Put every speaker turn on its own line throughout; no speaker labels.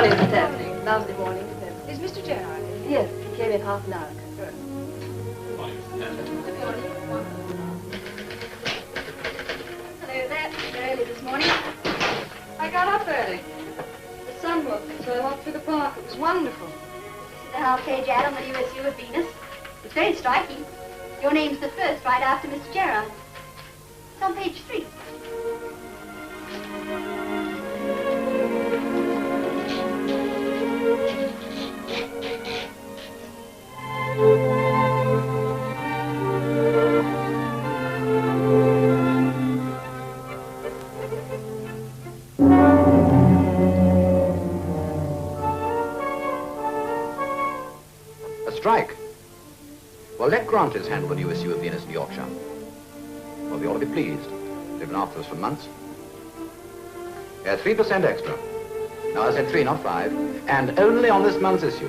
morning, Miss Daphne. Lovely morning, Miss Daphne.
Is Mr. Gerard in?
Yes, he came in half an hour ago.
Good.
Good morning, Mr. Terence.
Good morning.
Hello there. You're early this morning.
I got up early. The sun looked, so I walked through the park. It was wonderful.
This is the half-page ad on the new issue of Venus. It's very striking. Your name's the first right after Mr. Gerard. It's on page 3.
A strike? Well, let Granters handle the new issue of Venus in Yorkshire. Well, they ought to be pleased. They've been after us for months. Yeah, 3% extra. No, I said 3, not 5. And only on this month's issue.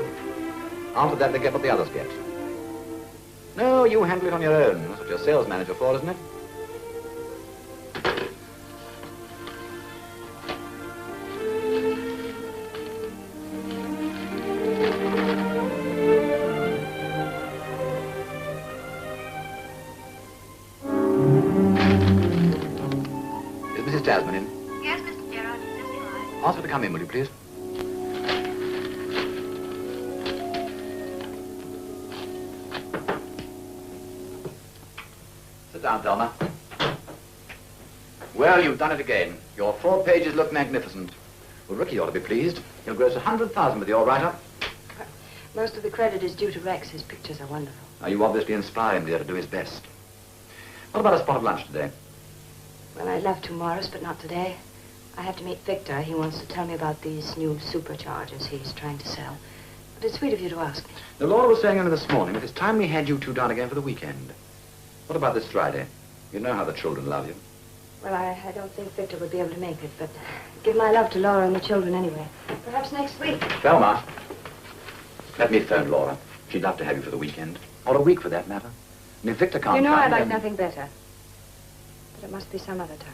After that, they get what the others get. No, you handle it on your own. That's what you're sales manager for, isn't it? Is Mrs. Tasman in?
Yes, Mr. Gerard. Just arrived.
Ask her to come in, will you, please? Sit down, Thelma. Well, you've done it again. Your 4 pages look magnificent. Well, Ricky ought to be pleased. He'll gross 100,000 with your write-up.
Most of the credit is due to Rex. His pictures are wonderful.
Now, you obviously inspire him, dear, to do his best. What about a spot of lunch today?
Well, I'd love to, Morris, but not today. I have to meet Victor. He wants to tell me about these new superchargers he's trying to sell. But it's sweet of you to ask me.
The Laura was saying only this morning that it's time we had you two down again for the weekend. What about this Friday? You know how the children love you.
Well, I don't think Victor would be able to make it, but give my love to Laura and the children anyway. Perhaps next week.
Thelma, let me phone Laura. She'd love to have you for the weekend. Or a week, for that matter. And if Victor can't
You know
come,
I'd like
then-
nothing better. But it must be some other time.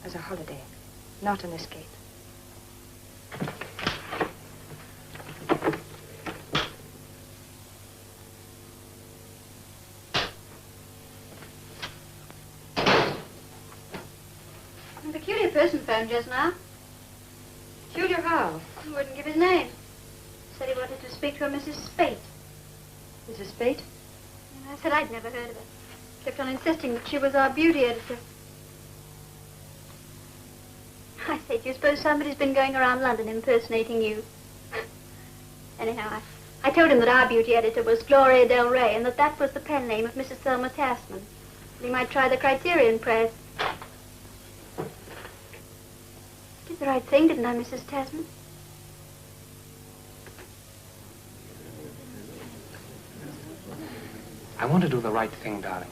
As a holiday, not an escape.
A peculiar person phoned just now.
Peculiar how?
He wouldn't give his name. Said he wanted to speak to a Mrs. Spate.
Mrs. Spate?
And I said I'd never heard of her. Kept on insisting that she was our beauty editor. I say, do you suppose somebody's been going around London impersonating you? Anyhow, I told him that our beauty editor was Gloria Del Rey and that was the pen name of Mrs. Thelma Tasman. He might try the Criterion Press. Did the right thing, didn't I, Mrs. Tasman?
I want to do the right thing, darling.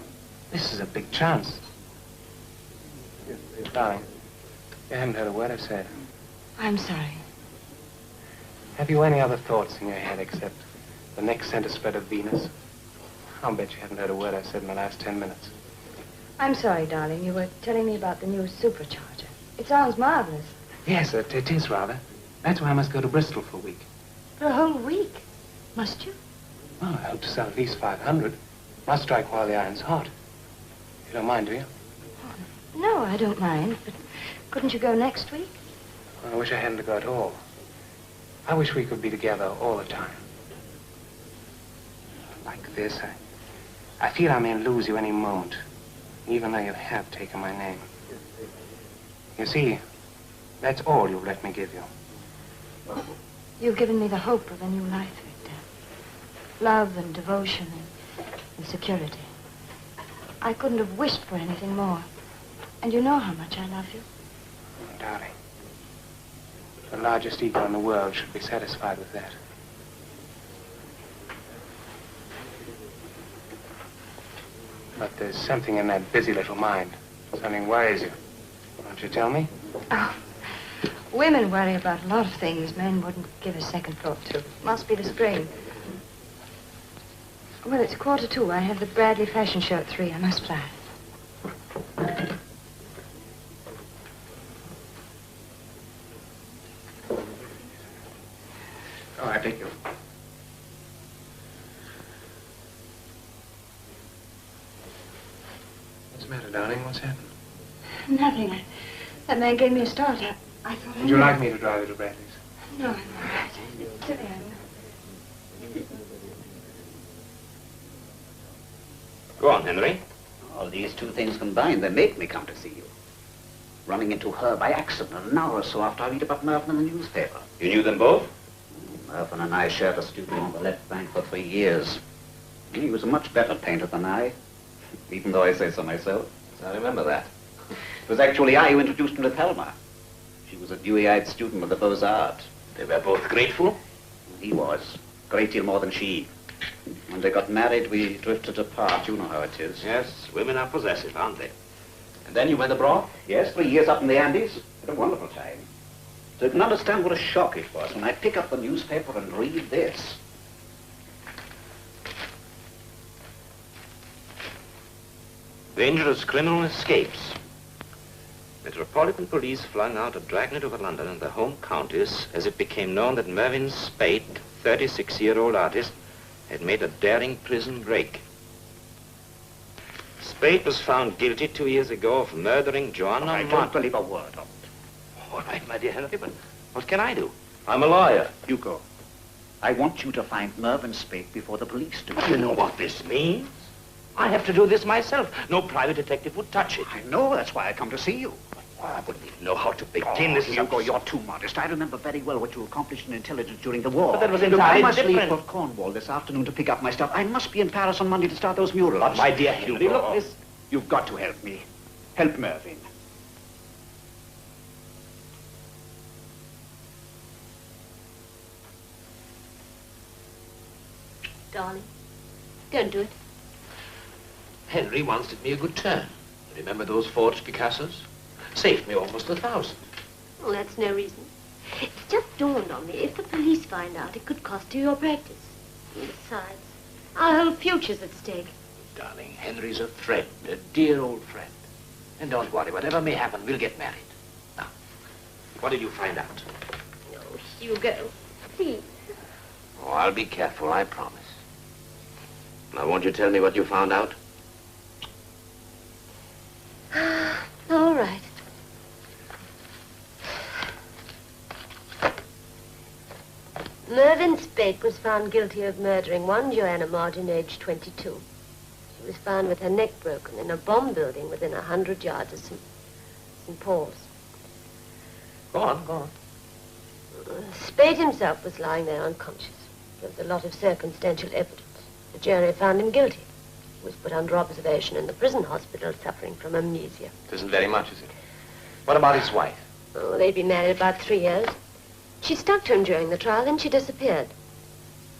This is a big chance. Darling, you haven't heard a word I've said.
I'm sorry.
Have you any other thoughts in your head except the next center spread of Venus? I'll bet you haven't heard a word I've said in the last 10 minutes.
I'm sorry, darling. You were telling me about the new supercharger. It sounds marvelous.
Yes, it is rather. That's why I must go to Bristol for a week.
For a whole week? Must you?
Well, I hope to sell at least 500. Must strike while the iron's hot. You don't mind, do you?
No, I don't mind, but couldn't you go next week?
I wish I hadn't to go at all. I wish we could be together all the time. Like this, I feel I may lose you any moment, even though you have taken my name. You see, that's all you've let me give you.
You've given me the hope of a new life, Victor. Love and devotion and security. I couldn't have wished for anything more. And you know how much I love you.
Darling, the largest ego in the world should be satisfied with that. But there's something in that busy little mind. Something worries you. Won't you tell me?
Oh, women worry about a lot of things men wouldn't give a second thought to. Must be the spring. Well, it's 1:45. I have the Bradley fashion show at 3. I must fly.
Oh, I thank you. What's the matter, darling? What's happened?
Nothing. That man gave me a start. I thought I
Would you
knew.
like me to drive you to Bradley's?
No, I'm all right. Sit down.
Go on, Henry.
All these two things combined, they make me come to see you. Running into her by accident an hour or so after I read about Mervyn in the newspaper.
You knew them both?
Mervyn and I shared a studio on the left bank for 3 years. He was a much better painter than I, even though I say so myself.
I remember that.
It was actually I who introduced him to Thelma. She was a dewy-eyed student of the Beaux-Arts.
They were both grateful?
He was. A great deal more than she. When they got married, we drifted apart. You know how it is.
Yes, women are possessive, aren't they? And then you went abroad?
Yes, 3 years up in the Andes. Had a wonderful time. So you can understand what a shock it was when I pick up the newspaper and read this.
Dangerous criminal escapes. Metropolitan Police flung out a dragnet over London and the home counties as it became known that Mervyn Spate, 36-year-old artist, had made a daring prison break. Spate was found guilty 2 years ago of murdering Joanna
I don't believe a word of it.
All right, my dear Henry, but what can I do?
I'm a lawyer. You go. I want you to find Mervyn Spate before the police do.
You know what this means? I have to do this myself. No private detective would touch it.
I know, that's why I come to see you.
I wouldn't even know how to begin. This is
Hugo, you're too modest. I remember very well what you accomplished in intelligence during the war.
But that was
Look,
entirely
I must
different.
leave for Cornwall this afternoon to pick up my stuff. I must be in Paris on Monday to start those murals.
But my dear Henry,
Hugo,
look, this...
You've got to help me. Help Mervyn.
Darling, don't do it.
Henry once did me a good turn. Remember those forged Picassos? Saved me almost 1,000.
Well, that's no reason. It's just dawned on me, if the police find out, it could cost you your practice. And besides, our whole future's at stake.
Darling, Henry's a friend, a dear old friend. And don't worry, whatever may happen, we'll get married. Now, what did you find out?
Oh, Hugo, please.
Oh, I'll be careful, I promise. Now, won't you tell me what you found out?
All right. Mervyn Spate was found guilty of murdering one Joanna Martin, aged 22. She was found with her neck broken in a bomb building within 100 yards of St. Paul's.
Go on, go on.
Spate himself was lying there unconscious. There was a lot of circumstantial evidence. The jury found him guilty. He was put under observation in the prison hospital suffering from amnesia.
It isn't very much, is it? What about his wife?
Oh, they'd been married about 3 years. She stuck to him during the trial, then she disappeared.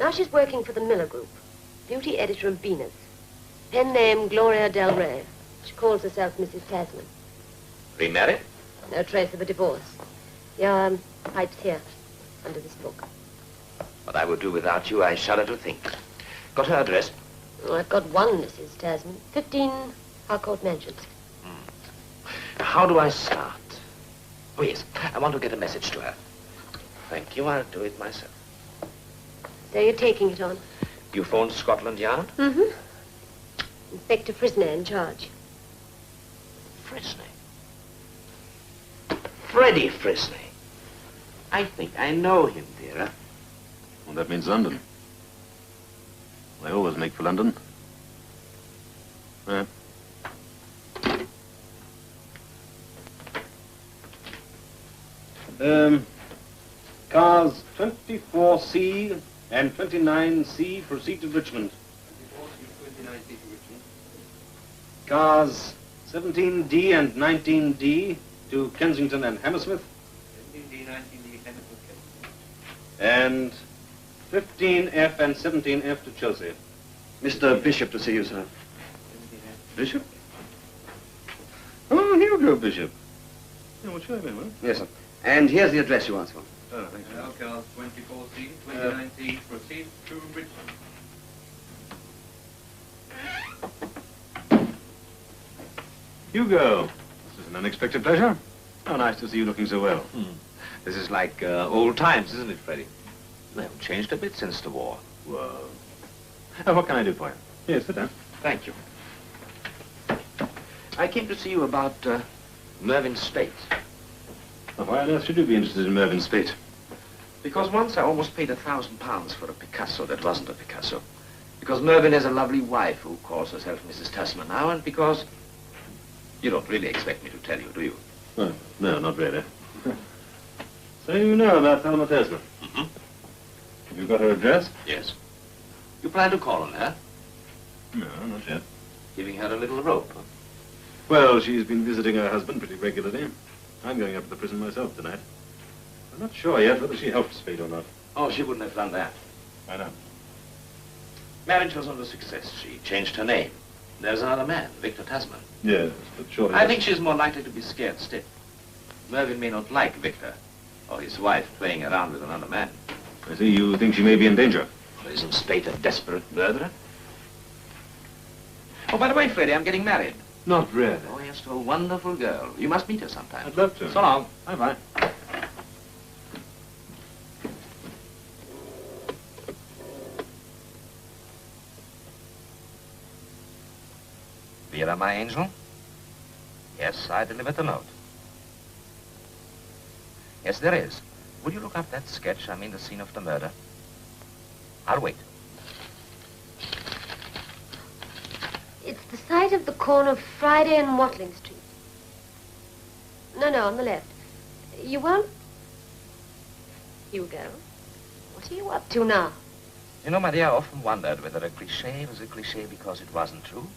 Now she's working for the Miller Group, beauty editor of Venus. Pen name Gloria Del Rey. She calls herself Mrs. Tasman.
Remarried?
No trace of a divorce. Your pipe's here, under this book.
What I would do without you, I shudder to think. Got her address?
Oh, I've got one, Mrs. Tasman. 15 Harcourt Mansions.
How do I start? Oh, yes, I want to get a message to her. Thank you, I'll do it myself.
So you're taking it on?
You phoned Scotland Yard?
Mm-hmm. Inspector Frisney in charge.
Frisney. Freddie Frisney. I think I know him, dear.
Well, that means London. I always make for London. Yeah.
Cars 24C and 29C proceed to Richmond.
24C, 29C to Richmond.
Cars 17D and 19D to Kensington and Hammersmith.
17D, 19D, Hammersmith.
And 15F and 17F to Chelsea.
Mr. Bishop to see you, sir. Bishop? Oh, here we go, Bishop. Yeah, what's your name, huh?
Yes, sir. And here's the address you asked for.
Oh, thanks.
Now, cars 24C, 29C proceed to Richmond.
Hugo, this is an unexpected pleasure. How nice to see you looking so well.
This is like old times, isn't it, Freddie? They haven't changed a bit since the war.
Well, what can I do for you? Yes, sit down.
Thank you. I came to see you about Mervyn Spate.
Well, why on earth should you be interested in Mervyn Spate?
Because once I almost paid £1,000 for a Picasso that wasn't a Picasso. Because Mervyn has a lovely wife who calls herself Mrs. Tasman now, and because... You don't really expect me to tell you, do you?
Well, no, not really. So you know about Thelma Tasman?
Mm-hmm.
Have you got her address?
Yes. You plan to call on her?
No, not yet.
Giving her a little rope, huh?
Well, she's been visiting her husband pretty regularly. I'm going up to the prison myself tonight. I'm not sure yet whether she helped Spade or not.
Oh, she wouldn't have done that.
Why not?
Marriage was not a success. She changed her name. There's another man, Victor Tasman.
Yes, but surely...
I think she's more likely to be scared stiff. Mervyn may not like Victor, or his wife playing around with another man.
I see you think she may be in danger.
Well, isn't Spate a desperate murderer? Oh, by the way, Freddie, I'm getting married.
Not really.
Oh, yes, to a wonderful girl. You must meet her sometime.
I'd love to.
So long.
Bye-bye.
Vera, my angel? Yes, I delivered the note. Yes, there is. Will you look up that sketch? I mean the scene of the murder. I'll wait.
It's the site of the corner of Friday and Watling Street. No, on the left. You won't? Hugo, what are you up to now?
You know, my dear, I often wondered whether a cliché was a cliché because it wasn't true,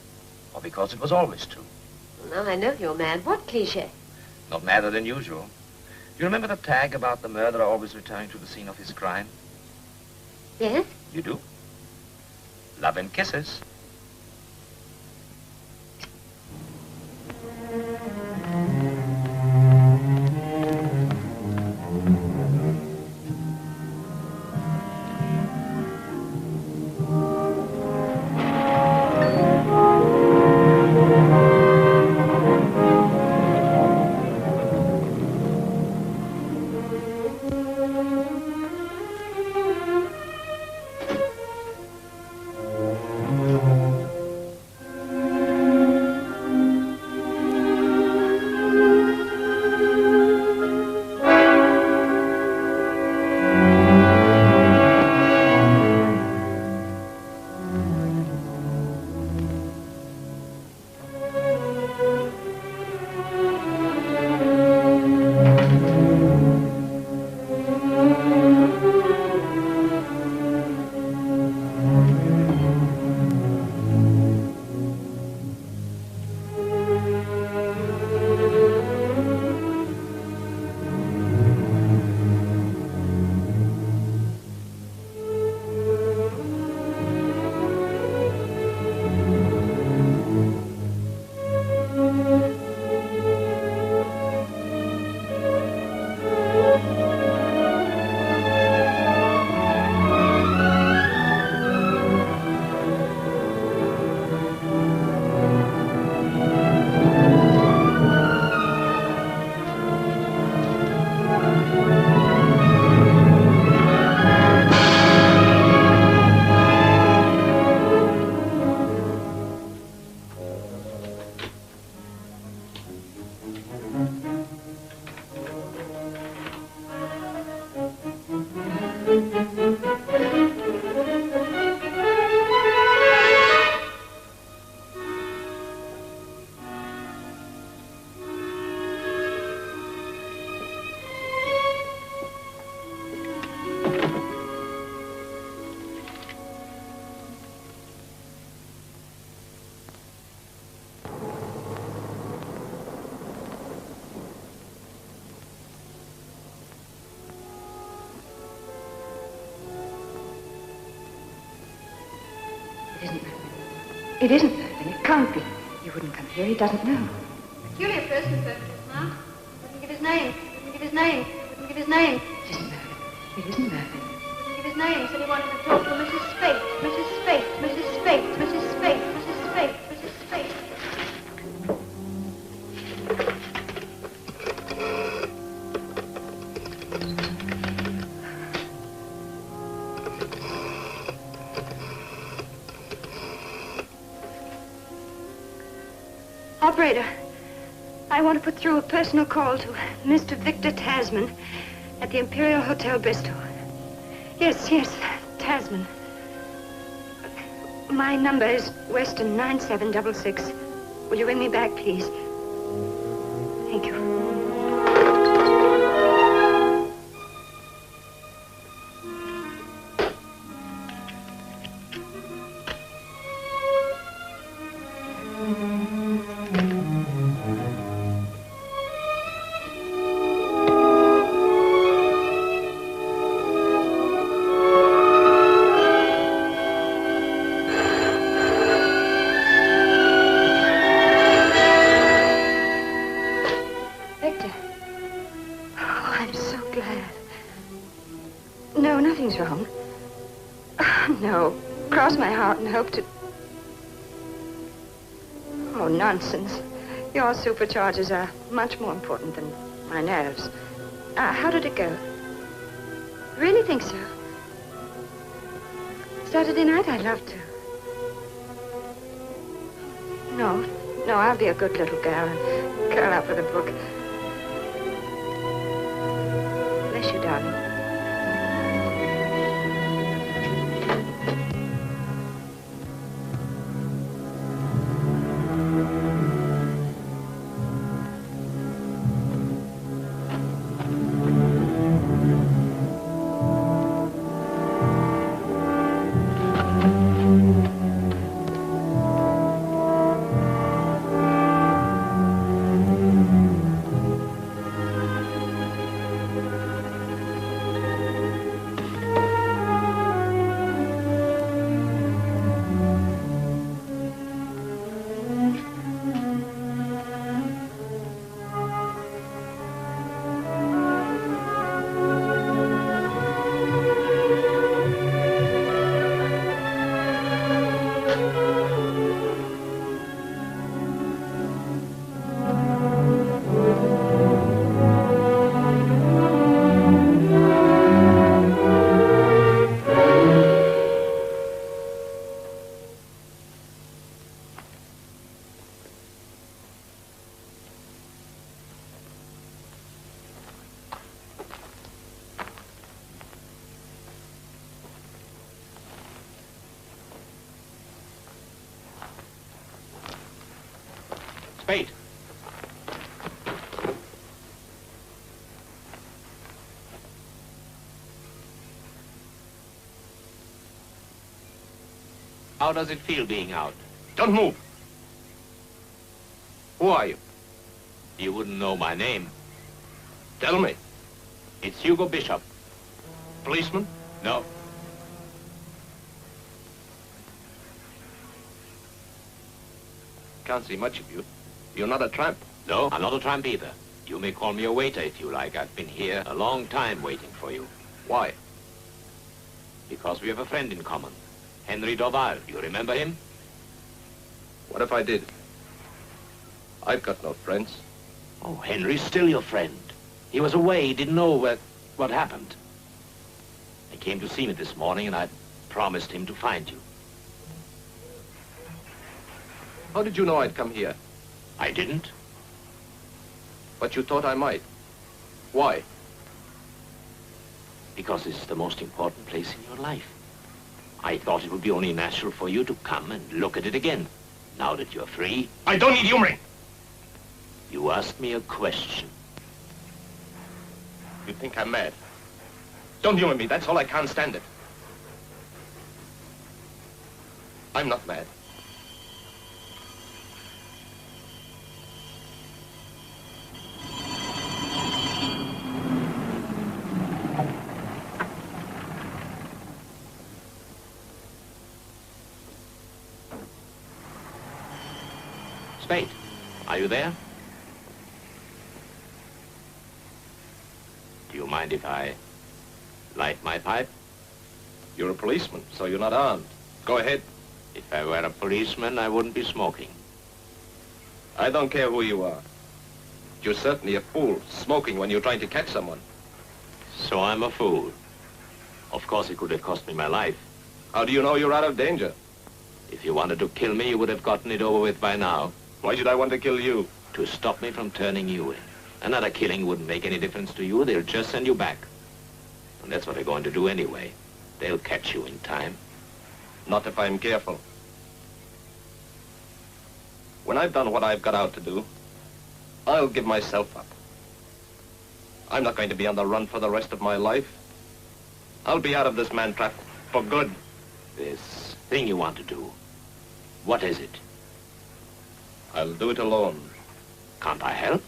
or because it was always true.
Now I know you're mad. What cliché?
Not madder than usual. Do you remember the tag about the murderer always returning to the scene of his crime?
Yes?
You do? Love and kisses.
It isn't Mervyn. It can't be. He wouldn't come here. He doesn't know.
Peculiar person, huh? Wouldn't give his name. Wouldn't give his name. Wouldn't give his name.
It isn't Mervyn. It isn't Mervyn.
Wouldn't give his name. Said he wanted to talk to Mrs. Spate. Mrs. Spate. Mrs. Spate. Mrs. Spate. Mrs. Spate. Mrs. Spate.
Operator, I want to put through a personal call to Mr. Victor Tasman at the Imperial Hotel, Bristol. Yes, Tasman. My number is Western 9766. Will you ring me back, please? Thank you. Wrong. No. Cross my heart and hope to... Oh, nonsense. Your superchargers are much more important than my nerves. How did it go? Really think so? Saturday night, I'd love to. No, I'll be a good little girl and curl up with a book. Bless you, darling.
Spade. How does it feel being out?
Don't move. Who are you?
You wouldn't know my name.
Tell me.
It's Hugo Bishop.
Policeman?
No.
Can't see much of you. You're not a tramp.
No, I'm not a tramp either. You may call me a waiter if you like. I've been here a long time waiting for you.
Why?
Because we have a friend in common. Henry Dorval. You remember him?
What if I did? I've got no friends.
Oh, Henry's still your friend. He was away. He didn't know what happened. He came to see me this morning, and I promised him to find you.
How did you know I'd come here?
I didn't.
But you thought I might. Why?
Because it's the most important place in your life. I thought it would be only natural for you to come and look at it again, now that you're free.
I don't need humoring.
You asked me a question.
You think I'm mad? Don't humor me. That's all. I can't stand it. I'm not mad.
Spade, are you there? Do you mind if I light my pipe?
You're a policeman, so you're not armed. Go ahead.
If I were a policeman, I wouldn't be smoking.
I don't care who you are. You're certainly a fool, smoking when you're trying to catch someone.
So I'm a fool. Of course, it could have cost me my life.
How do you know you're out of danger?
If you wanted to kill me, you would have gotten it over with by now.
Why should I want to kill you?
To stop me from turning you in. Another killing wouldn't make any difference to you. They'll just send you back. And that's what they're going to do anyway. They'll catch you in time.
Not if I'm careful. When I've done what I've got out to do, I'll give myself up. I'm not going to be on the run for the rest of my life. I'll be out of this Mantrap for good.
This thing you want to do, what is it?
I'll do it alone.
Can't I help?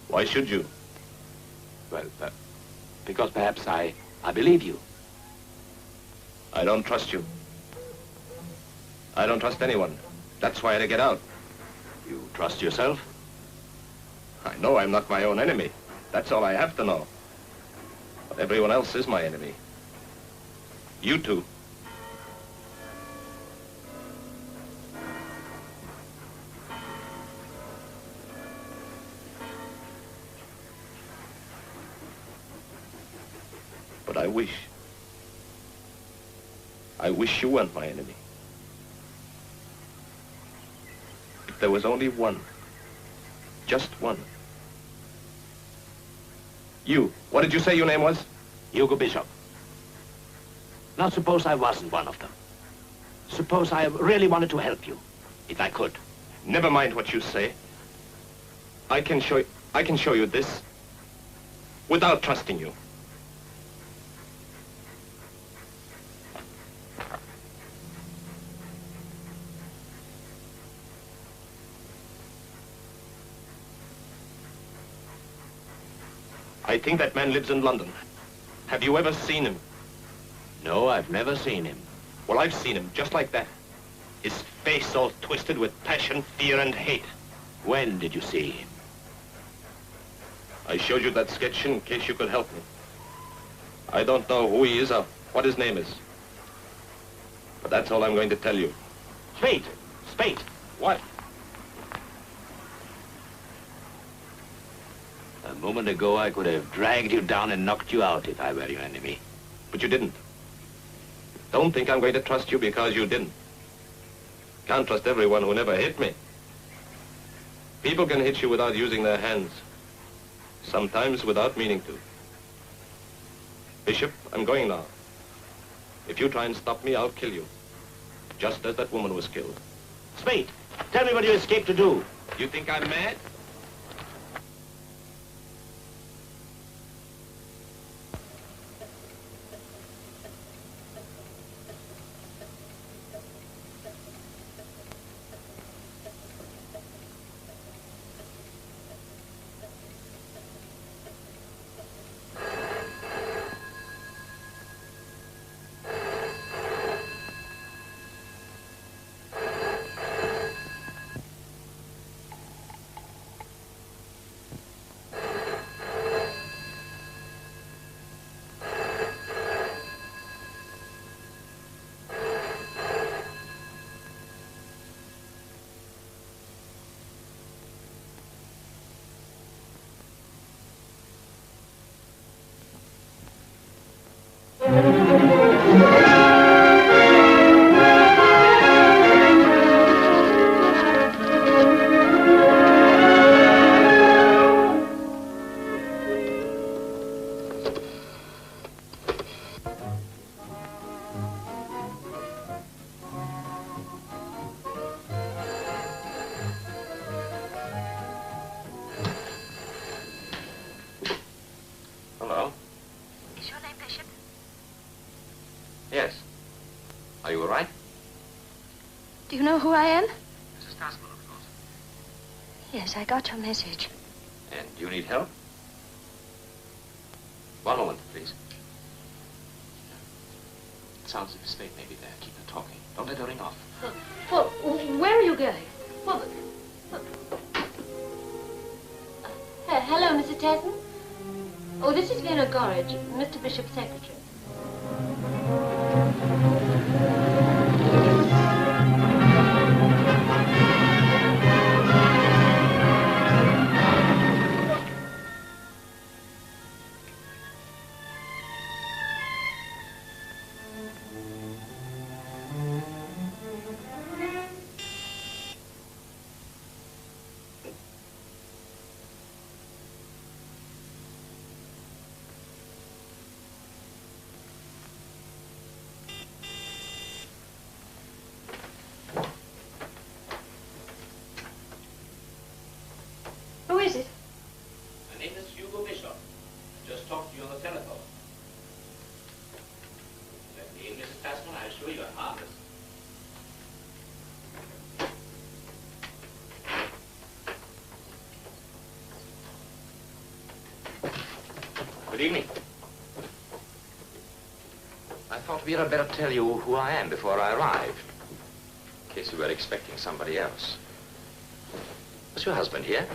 Why should you?
Well, because perhaps I believe you.
I don't trust you. I don't trust anyone. That's why I had to get out.
You trust yourself?
I know I'm not my own enemy. That's all I have to know. But everyone else is my enemy. You two. But I wish you weren't my enemy. If there was only one, just one. You, what did you say your name was?
Hugo Bishop. Now suppose I wasn't one of them. Suppose I really wanted to help you, if I could.
Never mind what you say. I can show you this without trusting you. I think that man lives in London. Have you ever seen him?
No, I've never seen him.
Well, I've seen him, just like that. His face all twisted with passion, fear, and hate.
When did you see him?
I showed you that sketch in case you could help me. I don't know who he is or what his name is. But that's all I'm going to tell you.
Spade! Spade!
What?
A moment ago, I could have dragged you down and knocked you out if I were your enemy.
But you didn't. Don't think I'm going to trust you because you didn't. Can't trust everyone who never hit me. People can hit you without using their hands. Sometimes without meaning to. Bishop, I'm going now. If you try and stop me, I'll kill you. Just as that woman was killed.
Spade, tell me what you escaped to do.
You think I'm mad?
Hello.
Is your name Bishop?
Yes. Are you all right?
Do you know who I am?
Mrs. Tasman, of course.
Yes, I got your message.
And you need help? One moment, please. It sounds as if Spade may be there. Keep her talking. Don't let her ring off.
Well, where are you going? Well, hello, Mrs. Tasman. Oh, this is Vera Gorridge, Mr. Bishop's secretary.
Good evening. I thought we'd better tell you who I am before I arrived, in case you were expecting somebody else. Was your husband here?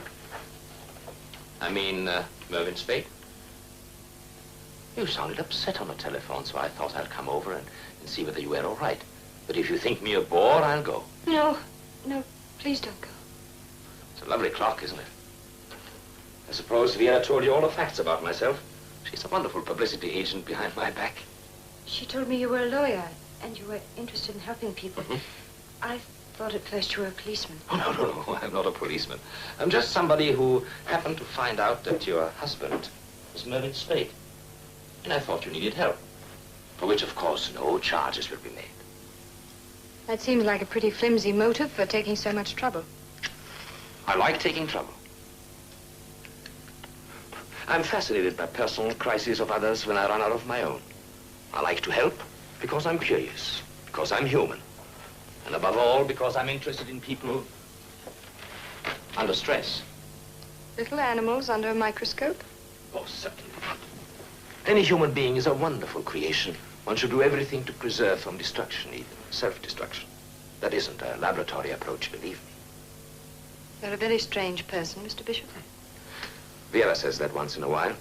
I mean, Mervyn Spade? You sounded upset on the telephone, so I thought I'd come over and see whether you were all right. But if you think me a bore, I'll go.
No, please don't go.
It's a lovely clock, isn't it? I suppose Vera told you all the facts about myself. She's a wonderful publicity agent behind my back.
She told me you were a lawyer and you were interested in helping people. I thought at first you were a policeman.
Oh, no, I'm not a policeman. I'm just somebody who happened to find out that your husband was Mervyn Spade. And I thought you needed help, for which, of course, no charges will be made.
That seems like a pretty flimsy motive for taking so much trouble.
I like taking trouble. I'm fascinated by personal crises of others when I run out of my own. I like to help because I'm curious, because I'm human, and above all, because I'm interested in people under stress.
Little animals under a microscope?
Oh, certainly not. Any human being is a wonderful creation. One should do everything to preserve from destruction, even self-destruction. That isn't a laboratory approach, believe me.
You're a very strange person, Mr. Bishop.
Vera says that once in a while.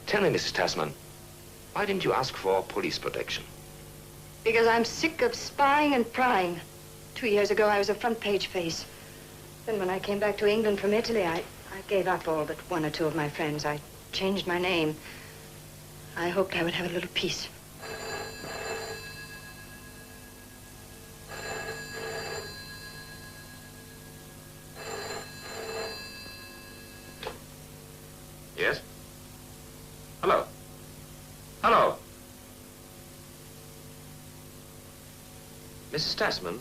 Tell me, Mrs. Tasman, why didn't you ask for police protection?
Because I'm sick of spying and prying. 2 years ago, I was a front-page face. Then when I came back to England from Italy, I gave up all but one or two of my friends. I changed my name. I hoped I would have a little peace.
Yes? Hello? Hello? Mrs. Tasman,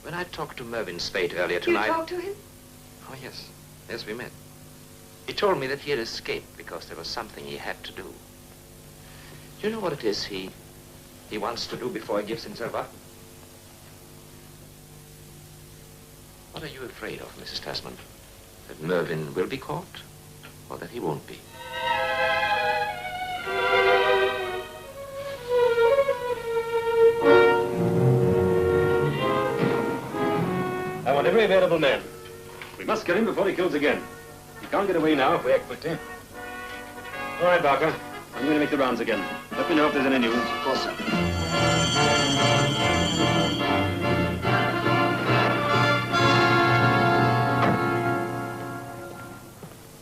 when I talked to Mervyn Spade earlier tonight...
You talked to him?
Oh, yes. Yes, we met. He told me that he had escaped because there was something he had to do. Do you know what it is he wants to do before he gives himself up? What are you afraid of, Mrs. Tasman? That Mervyn will be caught, or that he won't be?
I want every available man. We must get him before he kills again. He can't get away now if we act quickly. All right, Barker. I'm going to make the rounds again. Let me know if there's any news. Of course, sir.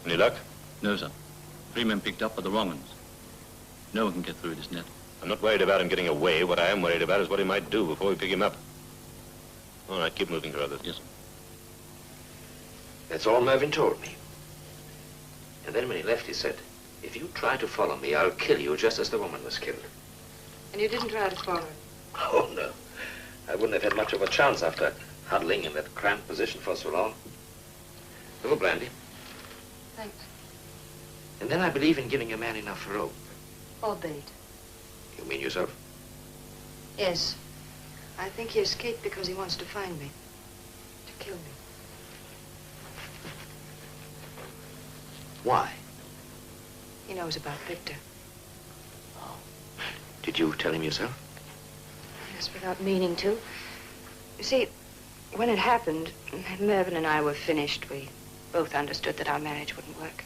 Any luck?
No, sir. 3 men picked up by the wrong ones. No one can get through this net.
I'm not worried about him getting away. What I am worried about is what he might do before we pick him up. All right, keep moving, Carruthers.
Yes, sir.
That's all Mervyn told me. And then when he left, he said, if you try to follow me, I'll kill you just as the woman was killed.
And you didn't try to follow him?
Oh, no. I wouldn't have had much of a chance after huddling in that cramped position for so long. A little brandy.
Thanks.
And then I believe in giving a man enough rope.
Or bait.
You mean yourself?
Yes. I think he escaped because he wants to find me. To kill me.
Why?
He knows about Victor.
Oh. Did you tell him yourself?
Yes, without meaning to. You see, when it happened, Mervyn and I were finished. We both understood that our marriage wouldn't work.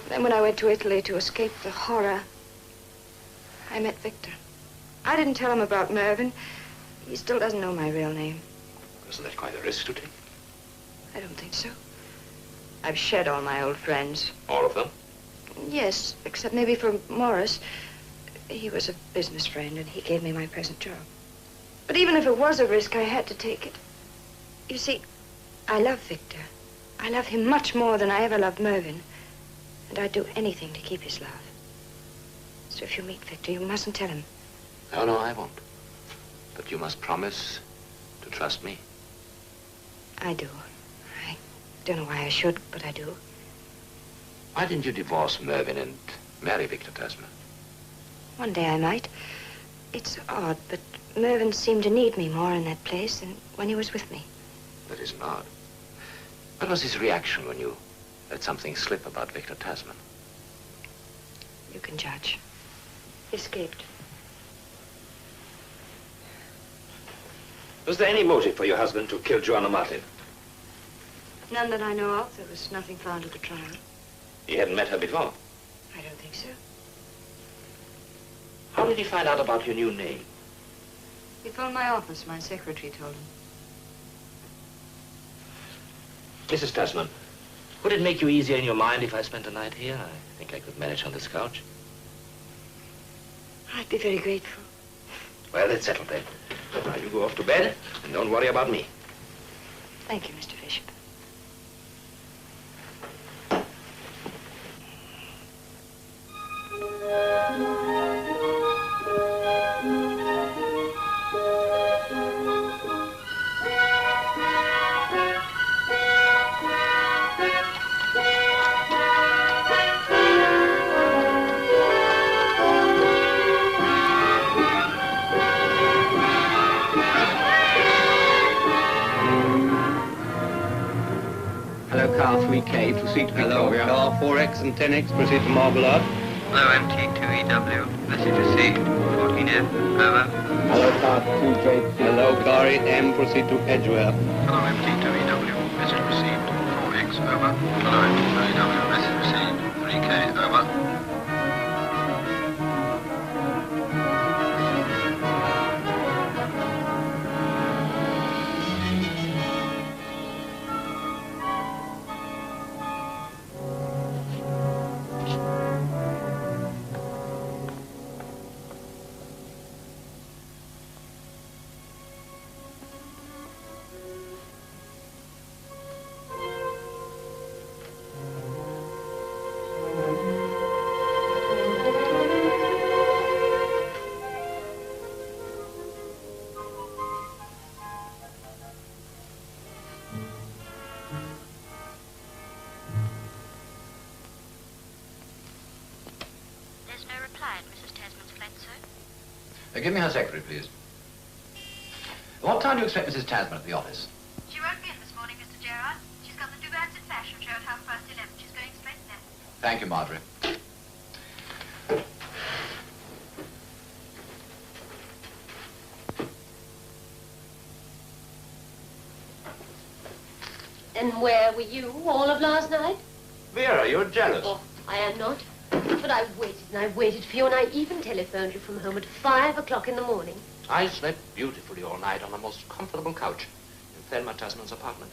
Then when I went to Italy to escape the horror, I met Victor. I didn't tell him about Mervyn. He still doesn't know my real name.
Isn't that quite a risk to take?
I don't think so. I've shed all my old friends.
All of them?
Yes, except maybe for Morris. He was a business friend, and he gave me my present job. But even if it was a risk, I had to take it. You see, I love Victor. I love him much more than I ever loved Mervyn. And I'd do anything to keep his love. So if you meet Victor, you mustn't tell him.
No, I won't. But you must promise to trust me.
I do. I don't know why I should, but I do.
Why didn't you divorce Mervyn and marry Victor Tasman?
One day I might. It's odd, but Mervyn seemed to need me more in that place than when he was with me.
That isn't odd. What was his reaction when you let something slip about Victor Tasman.
You can judge. He escaped.
Was there any motive for your husband to kill Joanna Martin?
None that I know of. There was nothing found at the trial.
He hadn't met her before.
I don't think so.
How did he find out about your new name?
He phoned my office. My secretary told him.
Mrs. Tasman, would it make you easier in your mind if I spent a night here? I think I could manage on this couch.
I'd be very grateful.
Well, it's settled then. Now you go off to bed and don't worry about me.
Thank you, Mr. Bishop.
Car 3K, proceed to Victoria.
Hello, car 4X and 10X, proceed to Marble Arch.
Hello, MT2EW, message received, 14F, over.
Hello, car 2J. Hello, car 8M, proceed to Edgware.
Hello, MT2EW, message received, 4X, over. Hello, MT2EW, message received, 3K, over.
Give me her secretary, please. What time do you expect Mrs. Tasman at the office?
She won't be in this morning, Mr. Gerard. She's got the Duverts in fashion show at 11:30. She's going straight there.
Thank you, Marjorie.
And where were you all of last night?
Vera, you're jealous.
Oh, I am not. But I waited and I waited for you, and I even telephoned you from home at 5 o'clock in the morning.
I slept beautifully all night on the most comfortable couch in Thelma Tasman's apartment.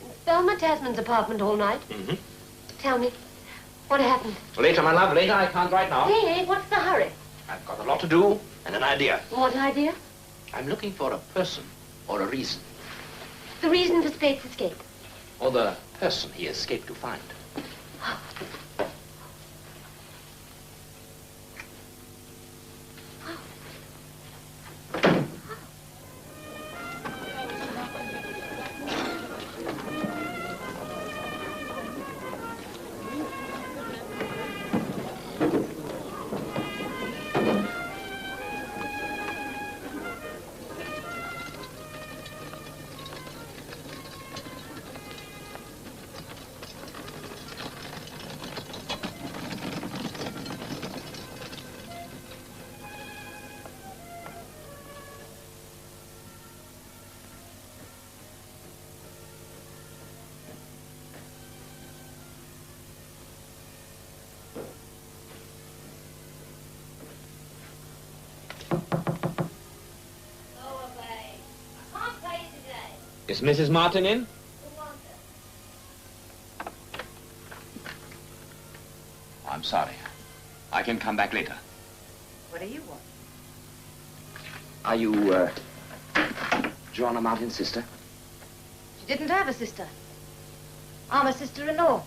In Thelma Tasman's apartment all night?
Mm-hmm.
Tell me, what happened?
Later, my love, later. I can't right now.
Hey, what's the hurry?
I've got a lot to do and an idea.
What idea?
I'm looking for a person or a reason.
The reason for Spade's escape.
Or the person he escaped to find. Is Mrs. Martin in? I'm sorry. I can come back later.
What do you want?
Are you, Joanna Martin's sister?
She didn't have a sister. I'm a sister-in-law.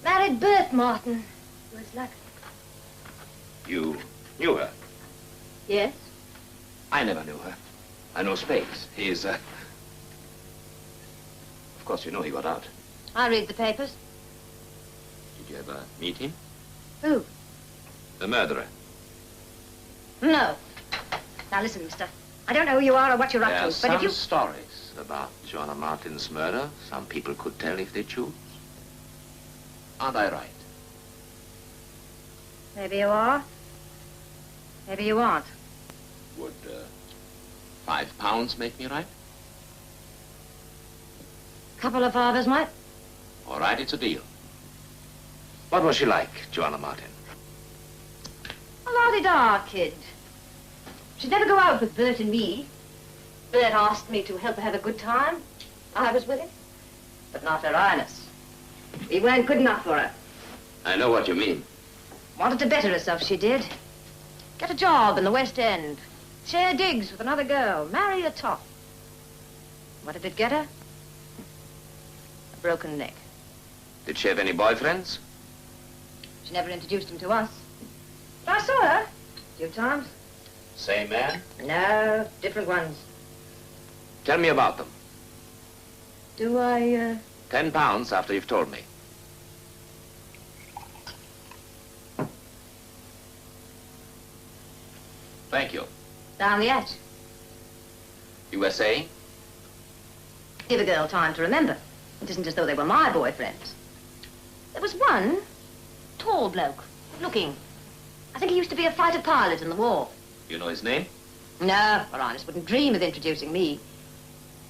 Married Bert Martin. He was lucky.
You knew her?
Yes?
I never knew her. I know Spades. He's, Of course, you know he got out.
I read the papers.
Did you ever meet him?
Who?
The murderer.
No. Now, listen, mister. I don't know who you are or what you're up to, but if you...
There are some stories about Joanna Martin's murder. Some people could tell if they choose.
Aren't I right?
Maybe you are. Maybe you aren't.
Would £5 make me right?
Couple of fathers might.
All right, it's a deal.
What was she like, Joanna Martin?
A la-di-da kid. She'd never go out with Bert and me. Bert asked me to help her have a good time. I was with him. But not Her Highness. We weren't good enough for her.
I know what you mean.
Wanted to better herself, she did. Get a job in the West End. Share digs with another girl. Marry a top. What did it get her? A broken neck.
Did she have any boyfriends?
She never introduced him to us. But I saw her a few times.
Same man?
No, different ones.
Tell me about them.
Do I,
£10 after you've told me. Thank you.
Down the hatch.
You were saying?
Give a girl time to remember. It isn't as though they were my boyfriends. There was one, tall bloke, looking. I think he used to be a fighter pilot in the war.
You know his name?
No, Her Highness wouldn't dream of introducing me.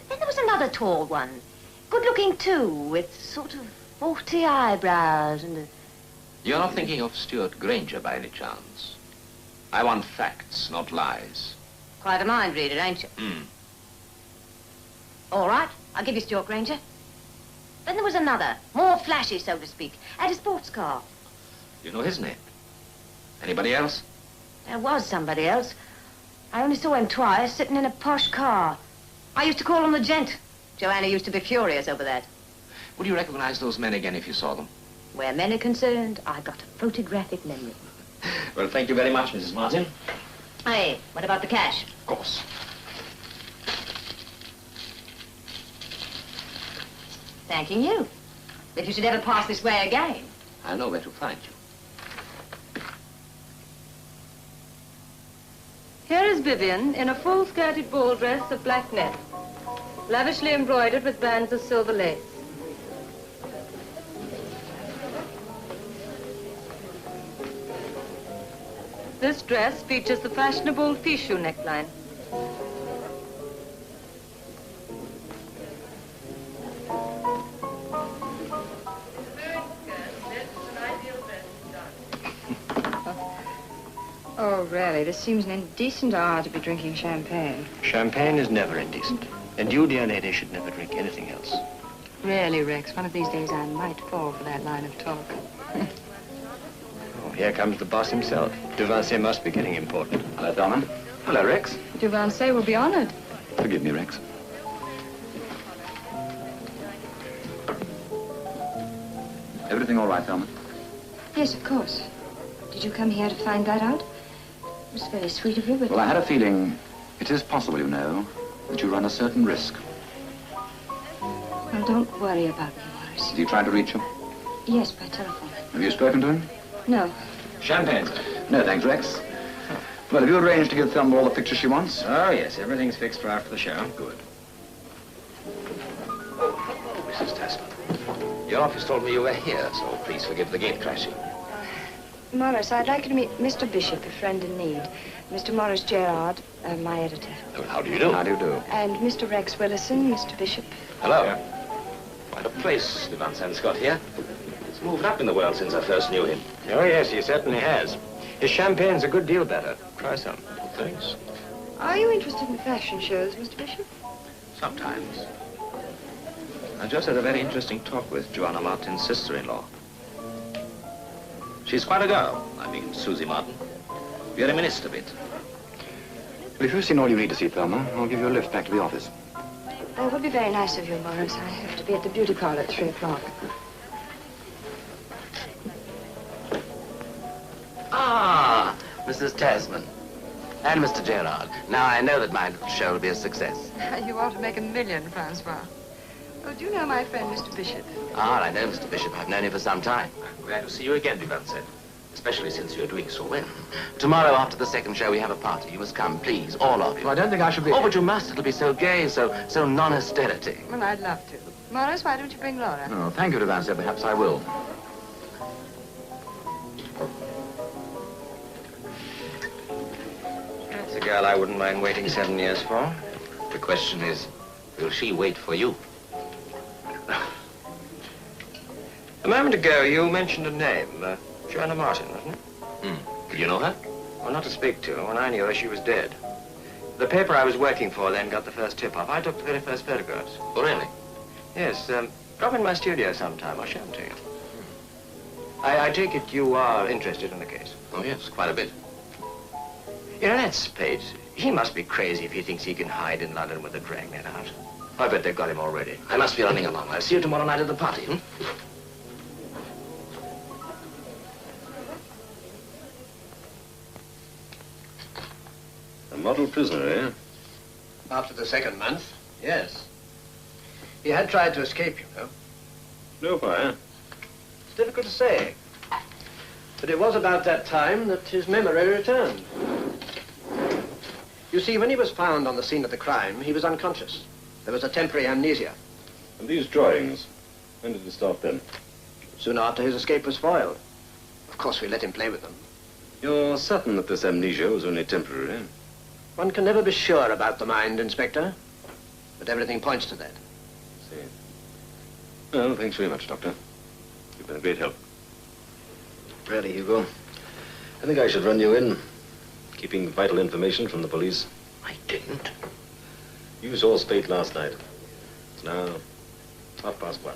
Then there was another tall one, good-looking too, with sort of 40 eyebrows and a...
You're not thinking of Stuart Granger by any chance? I want facts, not lies.
Quite a mind reader, ain't you? All right, I'll give you Stuart Granger. Then there was another, more flashy, so to speak, and a sports car.
You know his name? Anybody else?
There was somebody else. I only saw him twice, sitting in a posh car. I used to call him the gent. Joanna used to be furious over that.
Would you recognize those men again if you saw them?
Where men are concerned, I got a photographic memory.
Well, thank you very much, Mrs. Martin.
Hey, what about the cash?
Of course.
Thanking you. If you should ever pass this way again.
I'll know where to find you.
Here is Vivian in a full-skirted ball dress of black net, lavishly embroidered with bands of silver lace. This dress features the fashionable fichu neckline.
Oh, really, this seems an indecent hour to be drinking champagne.
Champagne is never indecent. And you, dear lady, should never drink anything else.
Really, Rex, one of these days I might fall for that line of talk.
Oh, here comes the boss himself. Devancey must be getting important.
Hello, Donna. Hello, Rex.
Devancey will be honored.
Forgive me, Rex. Everything all right, Thelma?
Yes, of course. Did you come here to find that out? It was very sweet of you, but...
Well, I had a feeling it is possible, you know, that you run a certain risk.
Well, don't worry about me, Morris.
Did you try to reach him?
Yes, by telephone.
Have you spoken to him?
No.
Champagne.
No, thanks, Rex. Well, have you arranged to give Thelma all the pictures she wants?
Oh, yes, everything's fixed for after the show.
Good.
Oh, Mrs. Tasman. Your office told me you were here, so please forgive the gate crashing.
Morris, I'd like you to meet Mr. Bishop, a friend in need. Mr. Morris Gerard, my editor.
Well, how do you do?
How do you do?
And Mr. Rex Willison, Mr. Bishop.
Hello. Quite a place Devancey's got here. He's moved up in the world since I first knew him.
Oh, yes, he certainly has. His champagne's a good deal better. Try some.
Thanks.
Are you interested in fashion shows, Mr. Bishop?
Sometimes. I just had a very interesting talk with Joanna Martin's sister-in-law. She's quite a girl. I mean, Susie Martin. We reminisced a bit.
Well, if you've seen all you need to see, Thelma, I'll give you a lift back to the office.
That would be very nice of you, Morris. I have to be at the beauty parlor at 3 o'clock.
Ah, Mrs. Tasman. And Mr. Gerard. Now I know that my show will be a success.
You ought to make $1 million, Francois. Oh, do you know my friend, Mr. Bishop?
Ah, I know Mr. Bishop. I've known him for some time.
I'm glad to see you again, Devancey. Especially since you're doing so well.
Tomorrow, after the second show, we have a party. You must come, please, all of you.
Well, I don't think I should be...
Oh, but you must. It'll be so gay, so non-austerity.
Well, I'd love to. Morris, why don't you bring Laura?
Oh, thank you, Devancey. Perhaps I will.
girl I wouldn't mind waiting 7 years for.
The question is, will she wait for you?
A moment ago, you mentioned a name. Joanna Martin, wasn't it?
Do you know her?
Well, not to speak to. When I knew her, she was dead. The paper I was working for then got the first tip-off. I took the very first photographs.
Oh, really?
Yes, drop in my studio sometime. I'll show them to you. I take it you are interested in the case.
Oh, yes, quite a bit.
You know, that Spade, he must be crazy if he thinks he can hide in London with a dragnet out. I bet they've got him already.
I must be running along. I'll see you tomorrow night at the party,
A model prisoner, eh?
After the second month, yes. He had tried to escape, you know.
No fire.
It's difficult to say. But it was about that time that his memory returned. You see, when he was found on the scene of the crime, he was unconscious. There was a temporary amnesia.
And these drawings, when did it start then?
Soon after his escape was foiled. Of course, we let him play with them.
You're certain that this amnesia was only temporary, eh?
One can never be sure about the mind, Inspector. But everything points to that.
See. Well, thanks very much, Doctor. You've been a great help. Really, Hugo, I think I should run you in, keeping vital information from the police.
I didn't.
You saw Spade last night. It's now 1:30.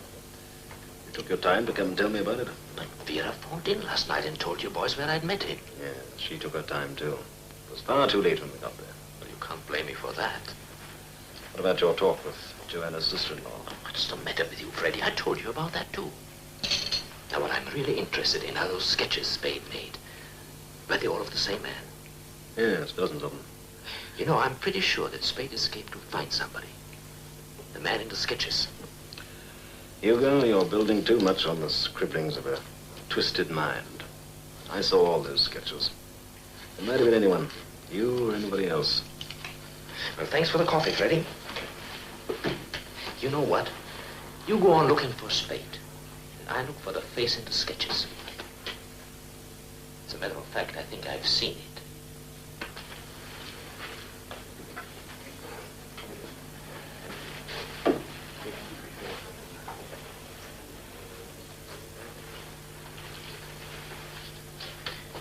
You took your time to come and tell me about it.
But Vera phoned in last night and told you boys where I'd met him.
Yes, she took her time, too. It was far too late when we got there.
Well, you can't blame me for that.
What about your talk with Joanna's sister-in-law?
What's the matter with you, Freddie? I told you about that, too. Now, what I'm really interested in are those sketches Spade made. Were they all of the same man?
Yes, dozens of them.
You know, I'm pretty sure that Spade escaped to find somebody. The man in the sketches.
Hugo, you're building too much on the scribblings of a twisted mind. I saw all those sketches. It might have been anyone. You or anybody else.
Well, thanks for the coffee, Freddie. You know what? You go on looking for Spade. And I look for the face in the sketches. As a matter of fact, I think I've seen it.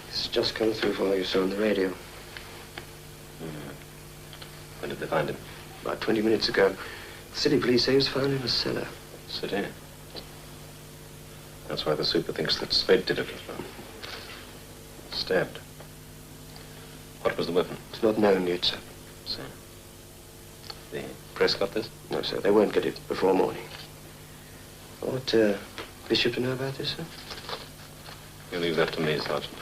It's just come through for what you saw on the radio.
When did they find him?
About 20 minutes ago. The city police say he was found in a cellar.
City? That's why the super thinks that Spade did it as well. Stabbed. What was the weapon?
It's not known yet, sir.
See. The press got this?
No, sir. They won't get it before morning. What, Bishop to know about this, sir?
You leave that to me, Sergeant.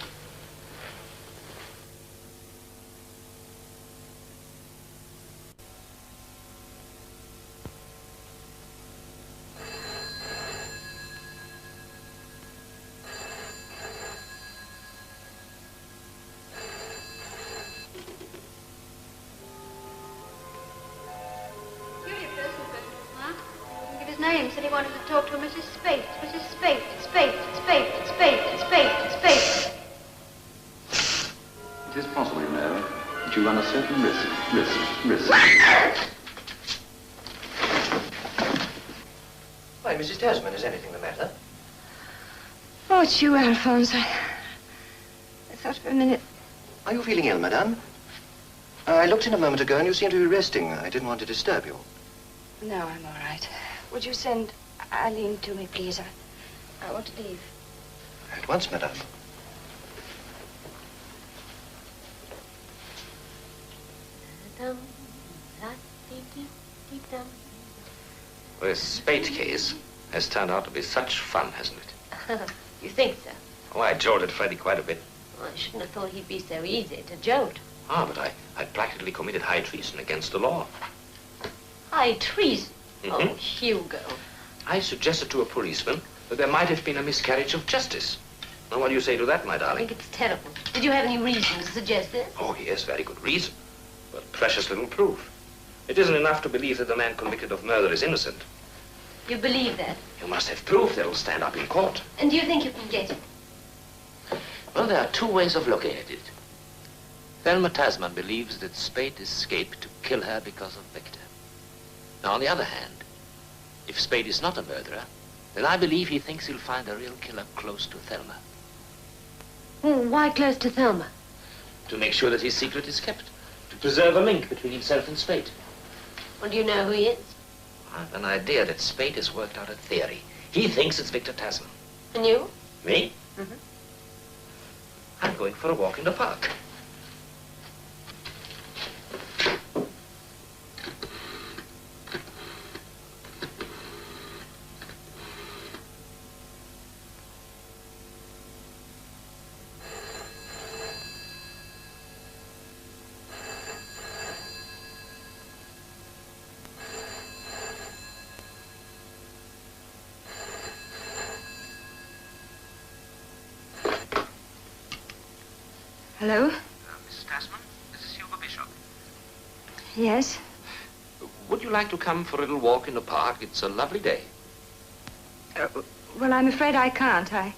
Name said he wanted to talk to Mrs. Spade. Mrs. Spade, Spade, Spade, Spade, Spade, Spade.
It is possible, you know, that you run a certain risk.
Why, Mrs. Tasman, is anything the matter?
Oh, it's you, Alphonse. I thought for a minute.
Are you feeling ill, madame? I looked in a moment ago and you seemed to be resting. I didn't want to disturb you.
No, I'm all right. Would you send Eileen to me, please? I want to leave.
At once, madame.
This Spade case has turned out to be such fun, hasn't it?
You think so?
Oh, I jolted Freddie quite a bit.
Well, I shouldn't have thought he'd be so easy to jolt.
Ah, but I practically committed high treason against the law.
High treason?
Mm-hmm.
Oh, Hugo.
I suggested to a policeman that there might have been a miscarriage of justice. Now, what do you say to that, my
I
darling?
think it's terrible. Did you have any reason to suggest this?
Oh, yes, very good reason. But precious little proof. It isn't enough to believe that the man convicted of murder is innocent.
You believe that?
You must have proof that will stand up in court.
And do you think you can get it?
Well, there are two ways of looking at it. Thelma Tasman believes that Spade escaped to kill her because of Victor. Now, on the other hand, if Spade is not a murderer, then I believe he thinks he'll find a real killer close to Thelma.
Why close to Thelma?
To make sure that his secret is kept. To preserve a link between himself and Spade.
Well, do you know who he is?
I have an idea that Spade has worked out a theory. He thinks it's Victor Tasman.
And you?
Me?
Mm-hmm.
I'm going for a walk in the park.
Hello?
Mrs. Tasman, this is Hugo Bishop.
Yes?
Would you like to come for a little walk in the park? It's a lovely day.
Well, I'm afraid I can't. I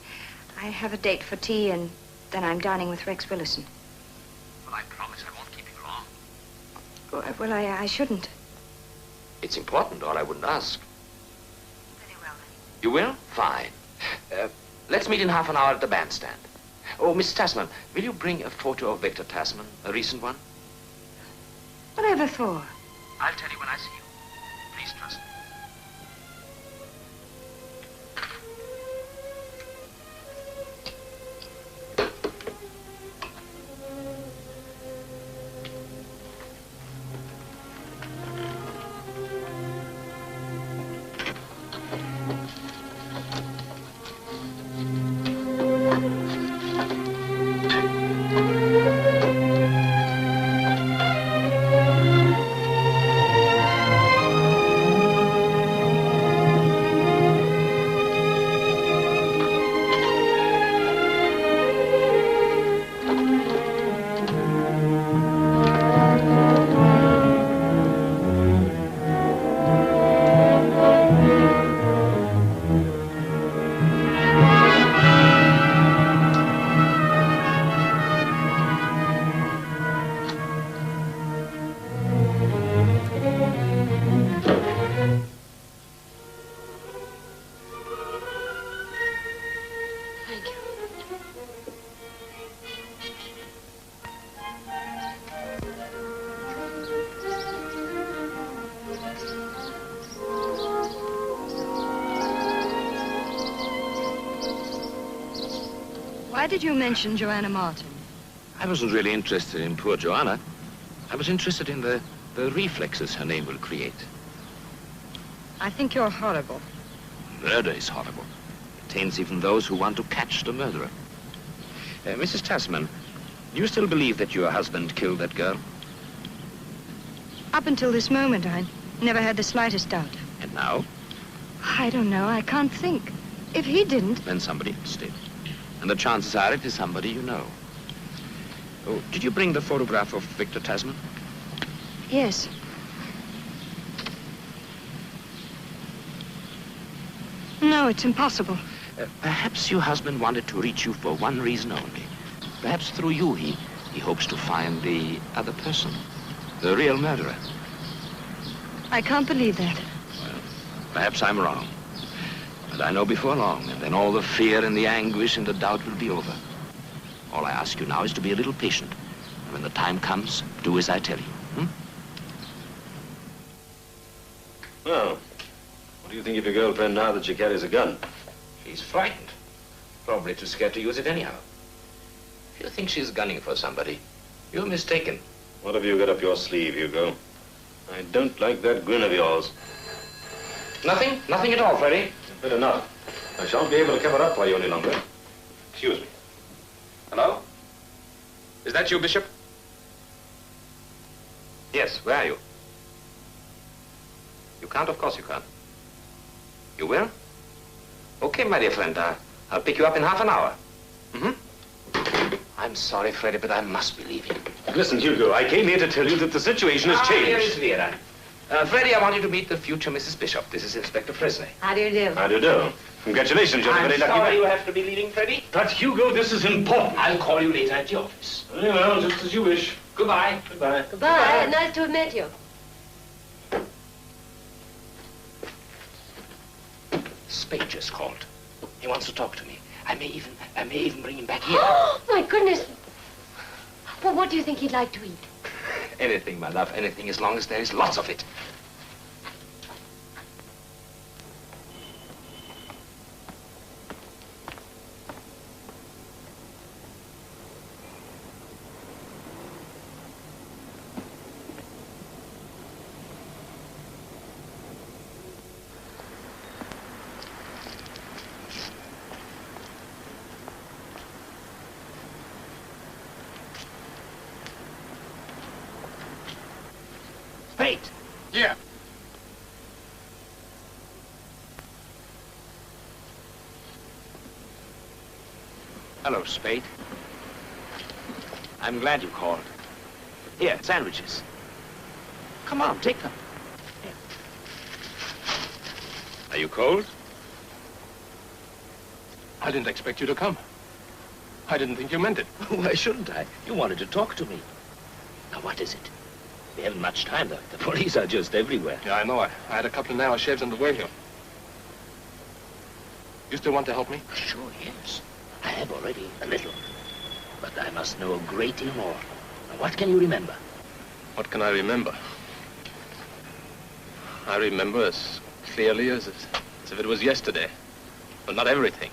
have a date for tea, and then I'm dining with Rex Willison.
Well, I promise I won't keep you long.
Well, I shouldn't.
It's important, or I wouldn't ask.
Very well, then.
You will? Fine. Let's meet in half an hour at the bandstand. Oh, Miss Tasman, will you bring a photo of Victor Tasman, a recent one?
Whatever for?
I'll tell you when I see you. Please trust me.
Why did you mention Joanna Martin?
I wasn't really interested in poor Joanna. I was interested in the reflexes her name will create.
I think you're horrible.
Murder is horrible. It taints even those who want to catch the murderer. Mrs. Tasman, do you still believe that your husband killed that girl?
Up until this moment, I never had the slightest doubt.
And now?
I don't know. I can't think. If he didn't...
Then somebody else did. And the chances are it is somebody you know. Oh, did you bring the photograph of Victor Tasman?
Yes. No, it's impossible.
Perhaps your husband wanted to reach you for one reason only. Perhaps through you he hopes to find the other person, the real murderer.
I can't believe that.
Well, perhaps I'm wrong. But I know before long, and then all the fear and the anguish and the doubt will be over. All I ask you now is to be a little patient. And when the time comes, do as I tell you.
Well, what do you think of your girlfriend now that she carries a gun?
She's frightened. Probably too scared to use it anyhow. If you think she's gunning for somebody, you're mistaken.
What have you got up your sleeve, Hugo? I don't like that grin of yours.
Nothing? Nothing at all, Freddie?
Good enough. I shan't be able to cover up for you any longer.
Excuse me. Hello? Is that you, Bishop? Yes, where are you? You can't? Of course you can't. You will? Okay, my dear friend. I'll pick you up in half an hour. I'm sorry, Freddie, but I must be leaving.
Listen, Hugo, I came here to tell you that the situation has changed.
Here is Vera. Freddie, I want you to meet the future Mrs. Bishop. This is Inspector Fresney.
How do you do?
How do you do? Congratulations, you're a very lucky man.
You have to be leaving, Freddie.
But Hugo, this is important.
I'll call you later at the office.
Very well, just as you wish.
Goodbye.
Goodbye.
Goodbye. Nice to have met you.
Spade just called. He wants to talk to me. I may even bring him back here.
Oh, my goodness. Well, what do you think he'd like to eat?
Anything, my love, anything, as long as there is lots of it. Spade!
Yeah.
Hello, Spade. I'm glad you called. Here, sandwiches. Come on, take them. Here.
Are you cold? I didn't expect you to come. I didn't think you meant it.
Why shouldn't I? You wanted to talk to me. Now, what is it? We haven't much time, though. The police are just everywhere.
Yeah, I know. I had a couple of narrow shaves on the way here. You still want to help me?
Sure, yes. I have already, a little. But I must know a great deal more. Now, what can you remember?
What can I remember? I remember as clearly as if it was yesterday. But not everything.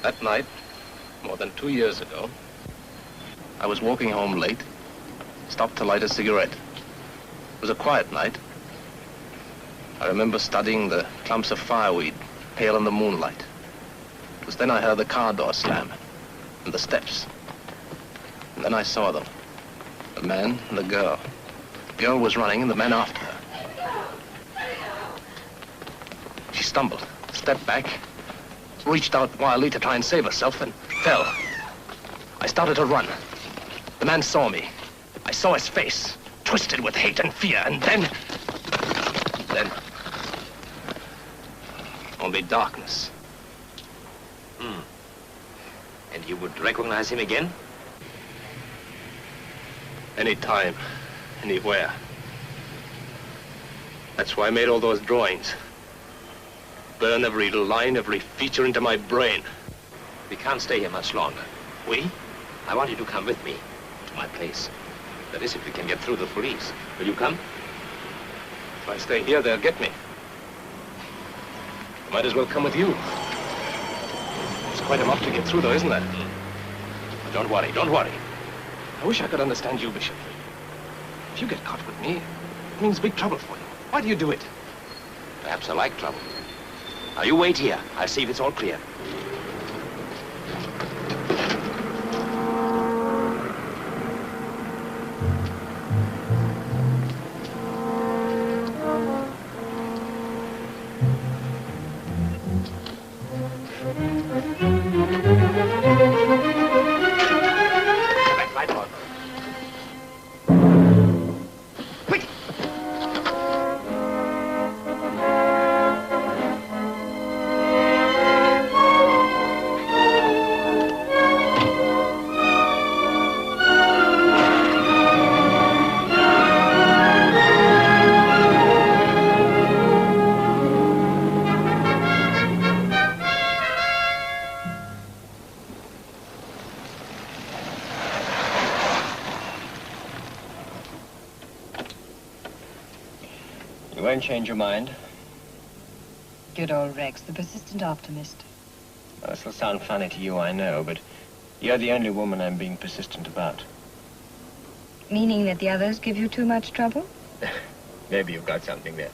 That night, more than 2 years ago, I was walking home late, stopped to light a cigarette. It was a quiet night. I remember studying the clumps of fireweed, pale in the moonlight. It was then I heard the car door slam, and the steps. And then I saw them, the man and the girl. The girl was running and the man after her. She stumbled, stepped back, reached out wildly to try and save herself, and fell. I started to run. The man saw me. I saw his face, twisted with hate and fear, and then... only darkness. And you would recognize him again? Any time, anywhere. That's why I made all those drawings. Burn every line, every feature into my brain. We can't stay here much longer. We? I want you to come with me to my place. That is, if we can get through the police. Will you come? If I stay here, they'll get me. I might as well come with you. It's quite enough to get through, though, isn't it? Don't worry, don't worry. I wish I could understand you, Bishop. If you get caught with me, it means big trouble for you. Why do you do it? Perhaps I like trouble. Now, you wait here. I'll see if it's all clear.
You won't change your mind?
Good old Rex, the persistent optimist.
Well, this will sound funny to you, I know, but you're the only woman I'm being persistent about.
Meaning that the others give you too much trouble?
Maybe you've got something there.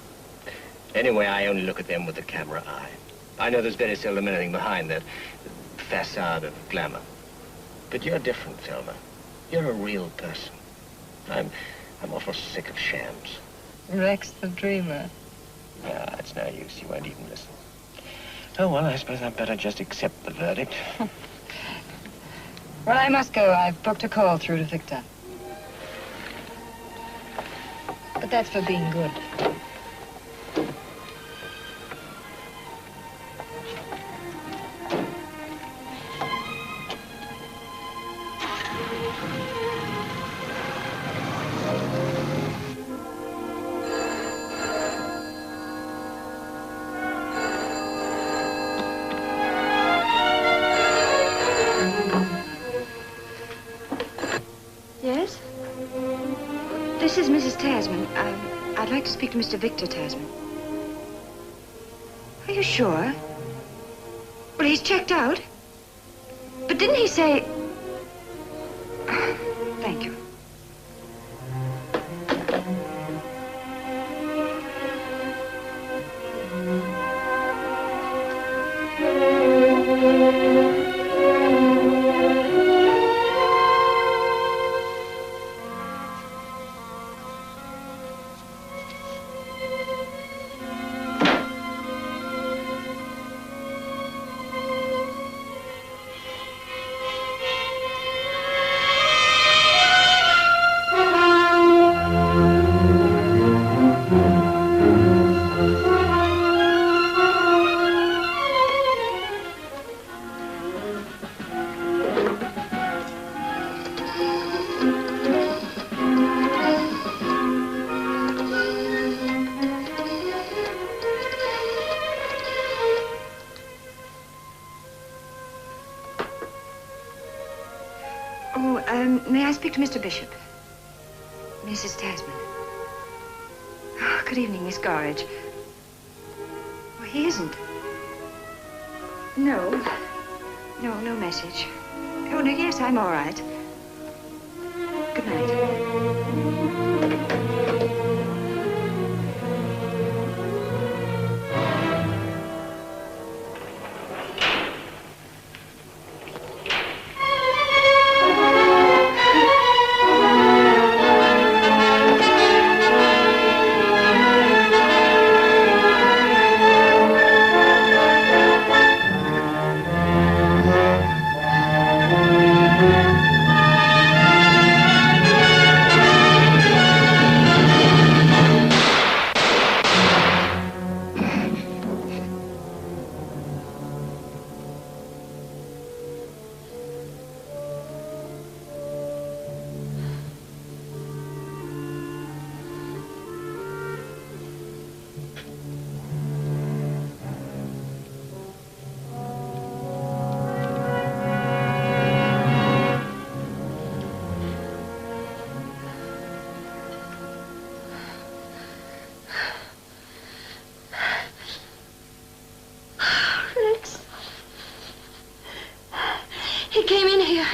Anyway, I only look at them with the camera eye. I know there's very seldom anything behind that facade of glamour. But you're different, Thelma. You're a real person. I'm awful sick of shams.
Rex the dreamer.
Ah, it's no use. You won't even listen. Oh, well, I suppose I'd better just accept the verdict.
Well, I must go. I've booked a call through to Victor. But that's for being good.
Yes? This is Mrs. Tasman. I'd like to speak to Mr. Victor Tasman. Are you sure? Well, he's checked out. But didn't he say... Thank you. May I speak to Mr. Bishop? Mrs. Tasman. Oh, good evening, Miss Gorridge. Oh, he isn't. No. No message. Oh, no, yes, I'm all right. Good night.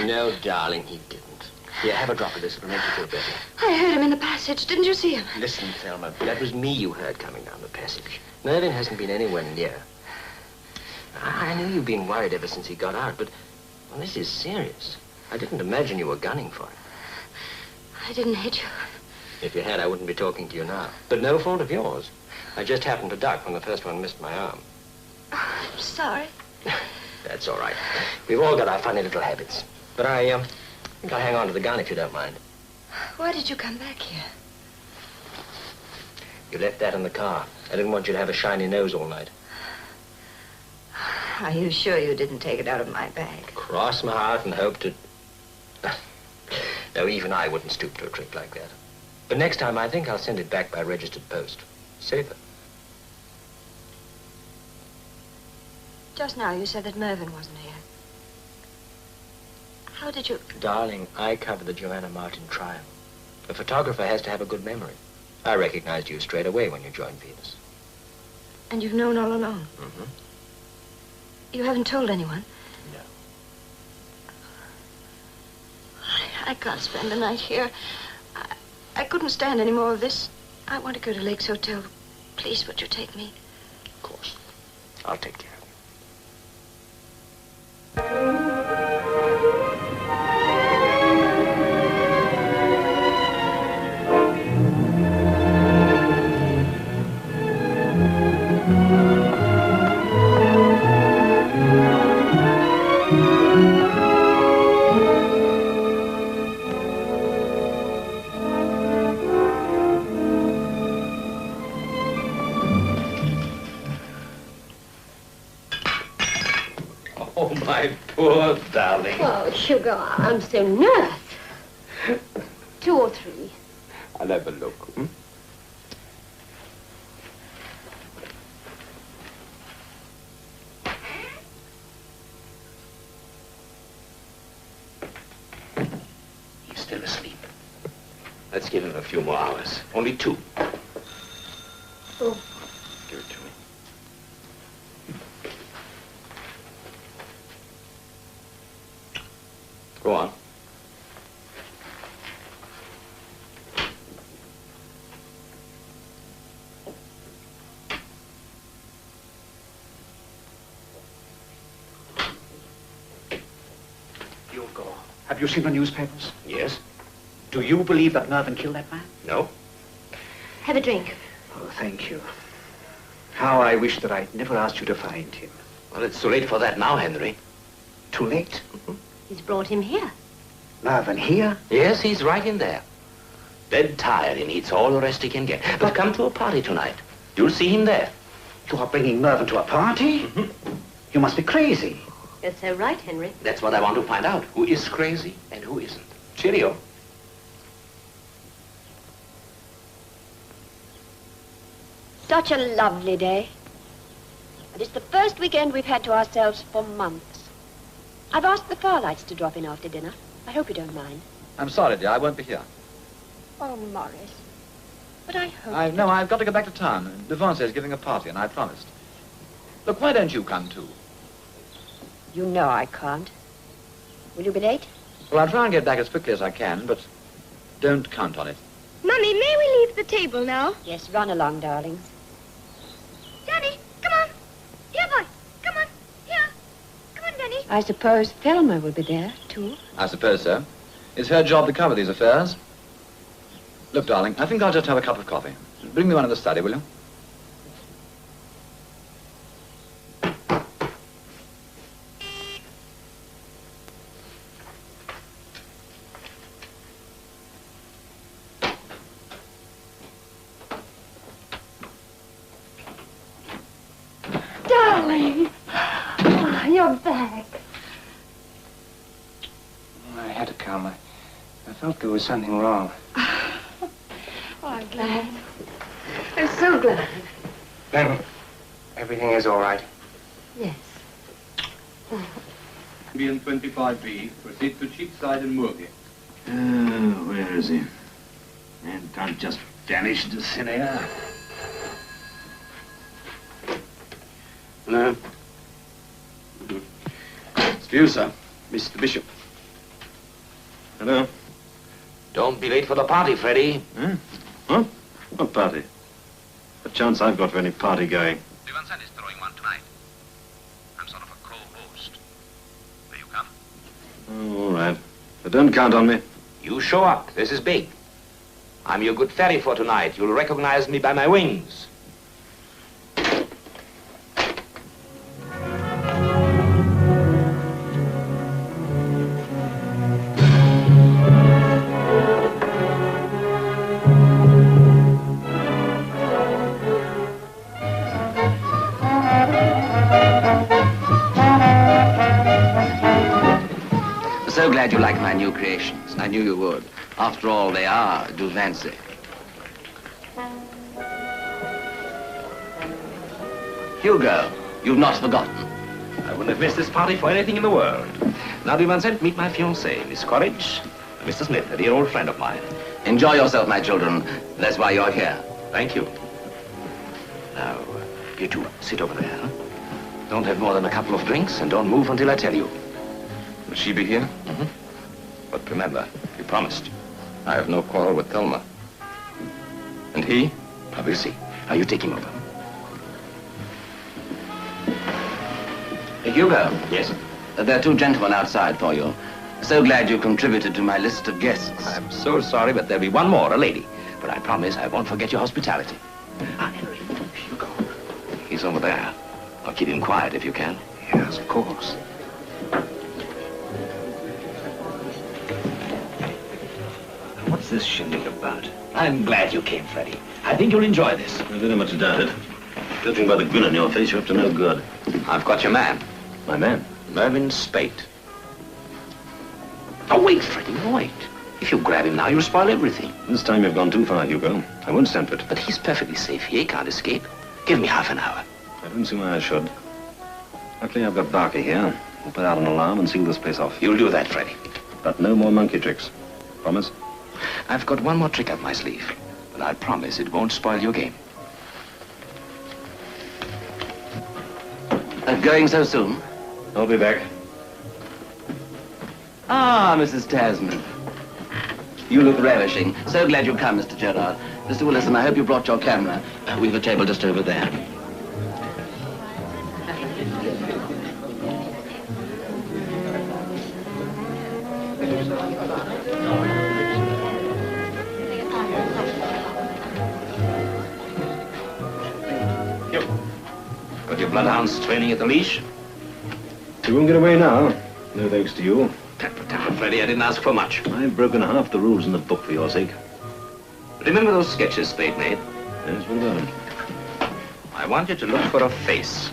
No, darling, he didn't. Here, have a drop of this. It'll make you feel better.
I heard him in the passage. Didn't you see him?
Listen, Thelma, that was me you heard coming down the passage. Mervyn hasn't been anywhere near. I knew you'd been worried ever since he got out, but, well, this is serious. I didn't imagine you were gunning for him.
I didn't hit you.
If you had, I wouldn't be talking to you now. But no fault of yours. I just happened to duck when the first one missed my arm.
Oh, I'm sorry.
That's all right. We've all got our funny little habits. But I think I'll hang on to the gun if you don't mind.
Why did you come back here?
You left that in the car. I didn't want you to have a shiny nose all night.
Are you sure you didn't take it out of my bag?
Cross my heart and hope to... No, even I wouldn't stoop to a trick like that. But next time, I think I'll send it back by registered post. Safer.
Just now you said that Mervyn wasn't here. How did you...
Darling, I covered the Joanna Martin trial. A photographer has to have a good memory. I recognized you straight away when you joined Venus.
And you've known all along?
Mm-hmm.
You haven't told anyone?
No.
I can't spend the night here. I couldn't stand any more of this. I want to go to Lake's Hotel. Please, would you take me?
Of course. I'll take care of
Oh, Hugo, I'm so nervous. 2 or 3.
I'll have a look. Hmm? He's still asleep. Let's give him a few more hours. Only 2.
Oh.
Give it to me. Go on.
Hugo, have you seen the newspapers?
Yes?
Do you believe that Mervyn killed that man?
No?
Have a drink.
Oh, thank you. How I wish that I'd never asked you to find him.
Well, it's too late for that now, Henry.
Too late?
He's brought him here.
Mervyn here?
Yes, he's right in there. Dead tired. He needs all the rest he can get. But come to a party tonight. You'll see him there.
You are bringing Mervyn to a party? You must be crazy.
You're so right, Henry.
That's what I want to find out. Who is crazy and who isn't. Cheerio.
Such a lovely day. And it's the first weekend we've had to ourselves for months. I've asked the Farlights to drop in after dinner. I hope you don't mind.
I'm sorry, dear. I won't be here.
Oh, Morris. But I hope...
No, I've got to go back to town. Devon says giving a party, and I promised. Look, why don't you come too?
You know I can't. Will you be late?
Well, I'll try and get back as quickly as I can, but don't count on it.
Mummy, may we leave the table now? Yes, run along, darlings.
Danny, come on. Here, boy. Come on. Here. Come on, Danny.
I suppose Thelma will be there, too.
I suppose so. It's her job to cover these affairs. Look, darling, I think I'll just have a cup of coffee. Bring me one in the study, will you?
Darling! Oh, you're back.
I had to come. I felt there was something wrong.
Oh, I'm glad. I'm so glad.
Then, everything is all right.
Yes.
Ambient 25B, proceed to Cheapside and Moorgate.
Where is he? Man can't just vanish into thin air. Hello. It's for you, sir. Mr. Bishop. Hello.
Don't be late for the party, Freddie.
Huh? What party? What chance I've got for any party going?
Vincent is throwing one tonight. I'm sort of a co-host. Will you come?
Oh, all right. But don't count on me.
You show up. This is big. I'm your good fairy for tonight. You'll recognize me by my wings.
So glad you like my new creations. I knew you would. After all, they are do fancy. Hugo, you've not forgotten.
I wouldn't have missed this party for anything in the world. Now, do Vincent, meet my fiancée, Miss Courage, and Mr. Smith, a dear old friend of mine.
Enjoy yourself, my children. That's why you're here.
Thank you. Now, you two, sit over there. Huh? Don't have more than a couple of drinks, and don't move until I tell you.
Will she be here?
Mm-hmm. But remember, you promised.
I have no quarrel with Thelma. And he?
We'll see. Now, you take him over.
Hey, Hugo.
Yes?
There are 2 gentlemen outside for you. So glad you contributed to my list of guests.
I'm so sorry, but there'll be one more, a lady. But I promise I won't forget your hospitality. Ah, Henry, Hugo. He's over there. I'll keep him quiet if you can.
Yes, of course.
What's this shindig about? I'm glad you came, Freddie. I think you'll enjoy this.
I very much doubt it. Judging by the grin on your face, you're up to no good.
I've got your man.
My man?
Mervyn Spate. Now, wait, Freddie, wait. If you grab him now, you'll spoil everything.
This time you've gone too far, Hugo. I won't stand for it.
But he's perfectly safe here. He can't escape. Give me half an hour.
I don't see why I should. Luckily, I've got Barker here. We'll put out an alarm and seal this place off.
You'll do that, Freddie.
But no more monkey tricks. Promise?
I've got one more trick up my sleeve. But I promise it won't spoil your game.
Going so soon?
I'll be back.
Ah, Mrs. Tasman. You look ravishing. So glad you've come, Mr. Gerard. Mr. Willison, I hope you brought your camera. We've a table just over there.
Got your bloodhounds training at the leash?
You won't get away now. No thanks to you.
Freddie, I didn't ask for much.
I've broken half the rules in the book for your sake.
Remember those sketches Spade made?
Yes, what about them?
I want you to look for a face.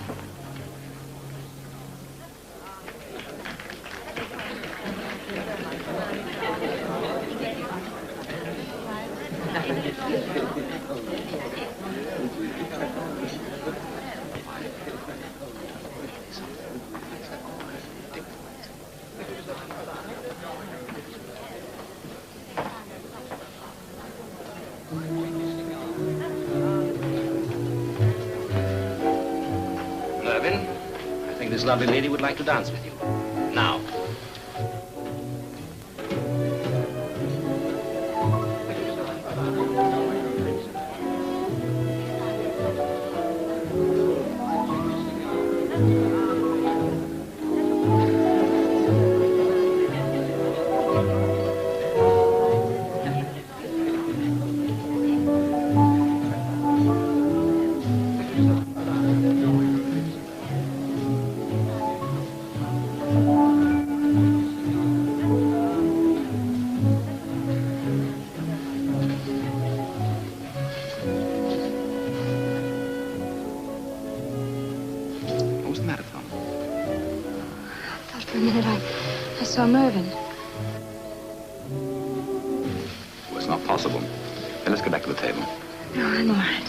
This lovely lady would like to dance with you. Now.
I saw Mervyn.
Well, it's not possible. Now, let's go back to the table.
No, I'm all right.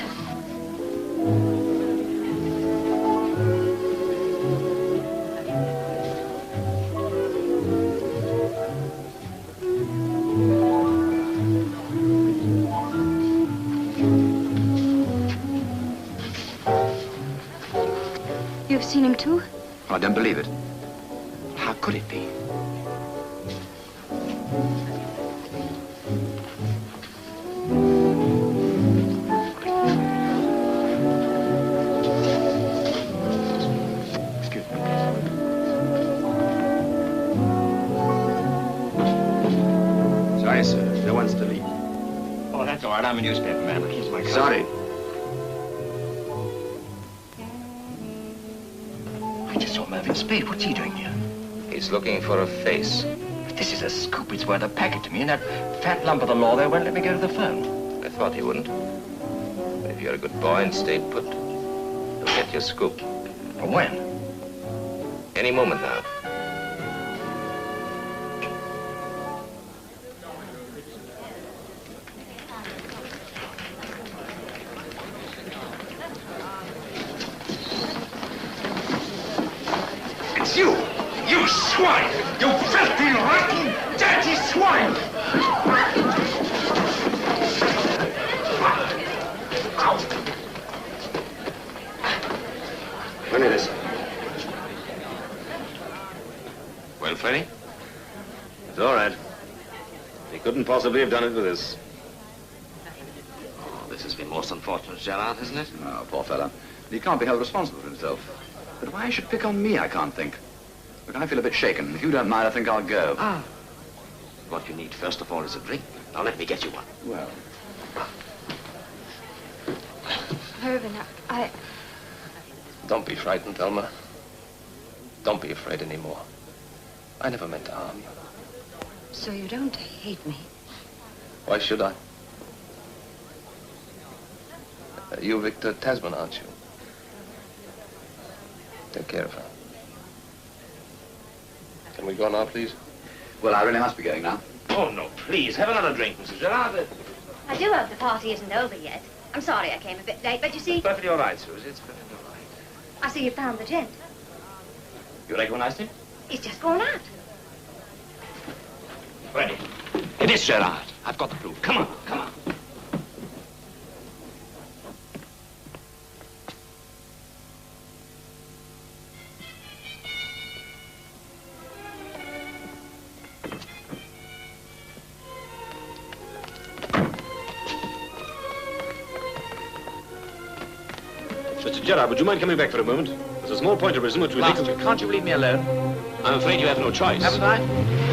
You've seen him too?
I don't believe it. How could it be? Excuse me.
Sorry, sir. No one's to leave. Oh, that's all right. I'm a newspaper man. Here's my card.
Sorry.
I just saw Mervyn Spade. What's he doing here?
He's looking for a face.
But this is a scoop. It's worth a packet to me, and that fat lump of the law there won't let me go to the phone.
I thought he wouldn't. But if you're a good boy and stay put, you'll get your scoop.
When?
Any moment now.
It's you! You swine! You filthy, rotten, dirty swine!
When it is.
Well, Freddie?
It's all right. He couldn't possibly have done it with this.
Oh, this has been most unfortunate, Gerard, hasn't it?
Oh, poor fella. He can't be held responsible for himself. But why he should pick on me, I can't think. Look, I feel a bit shaken. If you don't mind, I think I'll go.
Ah. What you need, first of all, is a drink. Now, let me get you one.
Well.
Mervyn, I...
Don't be frightened, Thelma. Don't be afraid anymore. I never meant to harm you.
So you don't hate me?
Why should I? You're Victor Tasman, aren't you? Take care of her. Can we go now, please?
Well, I really must be going now.
Oh, no, please, have another drink, Mrs. Gerard.
I do hope the party isn't over yet. I'm sorry I came a bit late, but you see...
It's perfectly all right, Susie. It's perfectly all right.
I see you found the gent.
You recognized him?
He's just gone out.
Ready. It is Gerard. I've got the proof. Come on, come on.
Mr. Gerard, would you mind coming back for a moment? There's a small point of reason which we think...
Can't you leave me alone?
I'm afraid you have no choice.
Haven't I?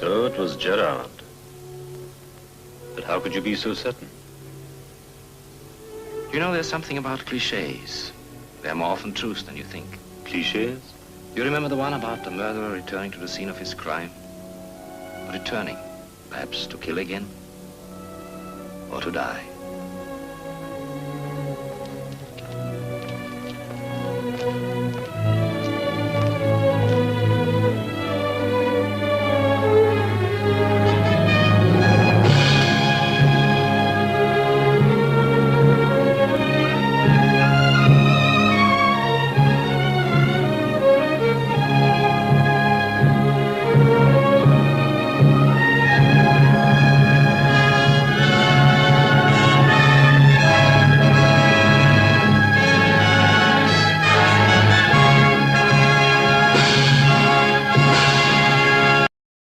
So it was Gerard. But how could you be so certain?
You know, there's something about cliches. They're more often truths than you think.
Cliches?
You remember the one about the murderer returning to the scene of his crime? Returning, perhaps to kill again, or to die.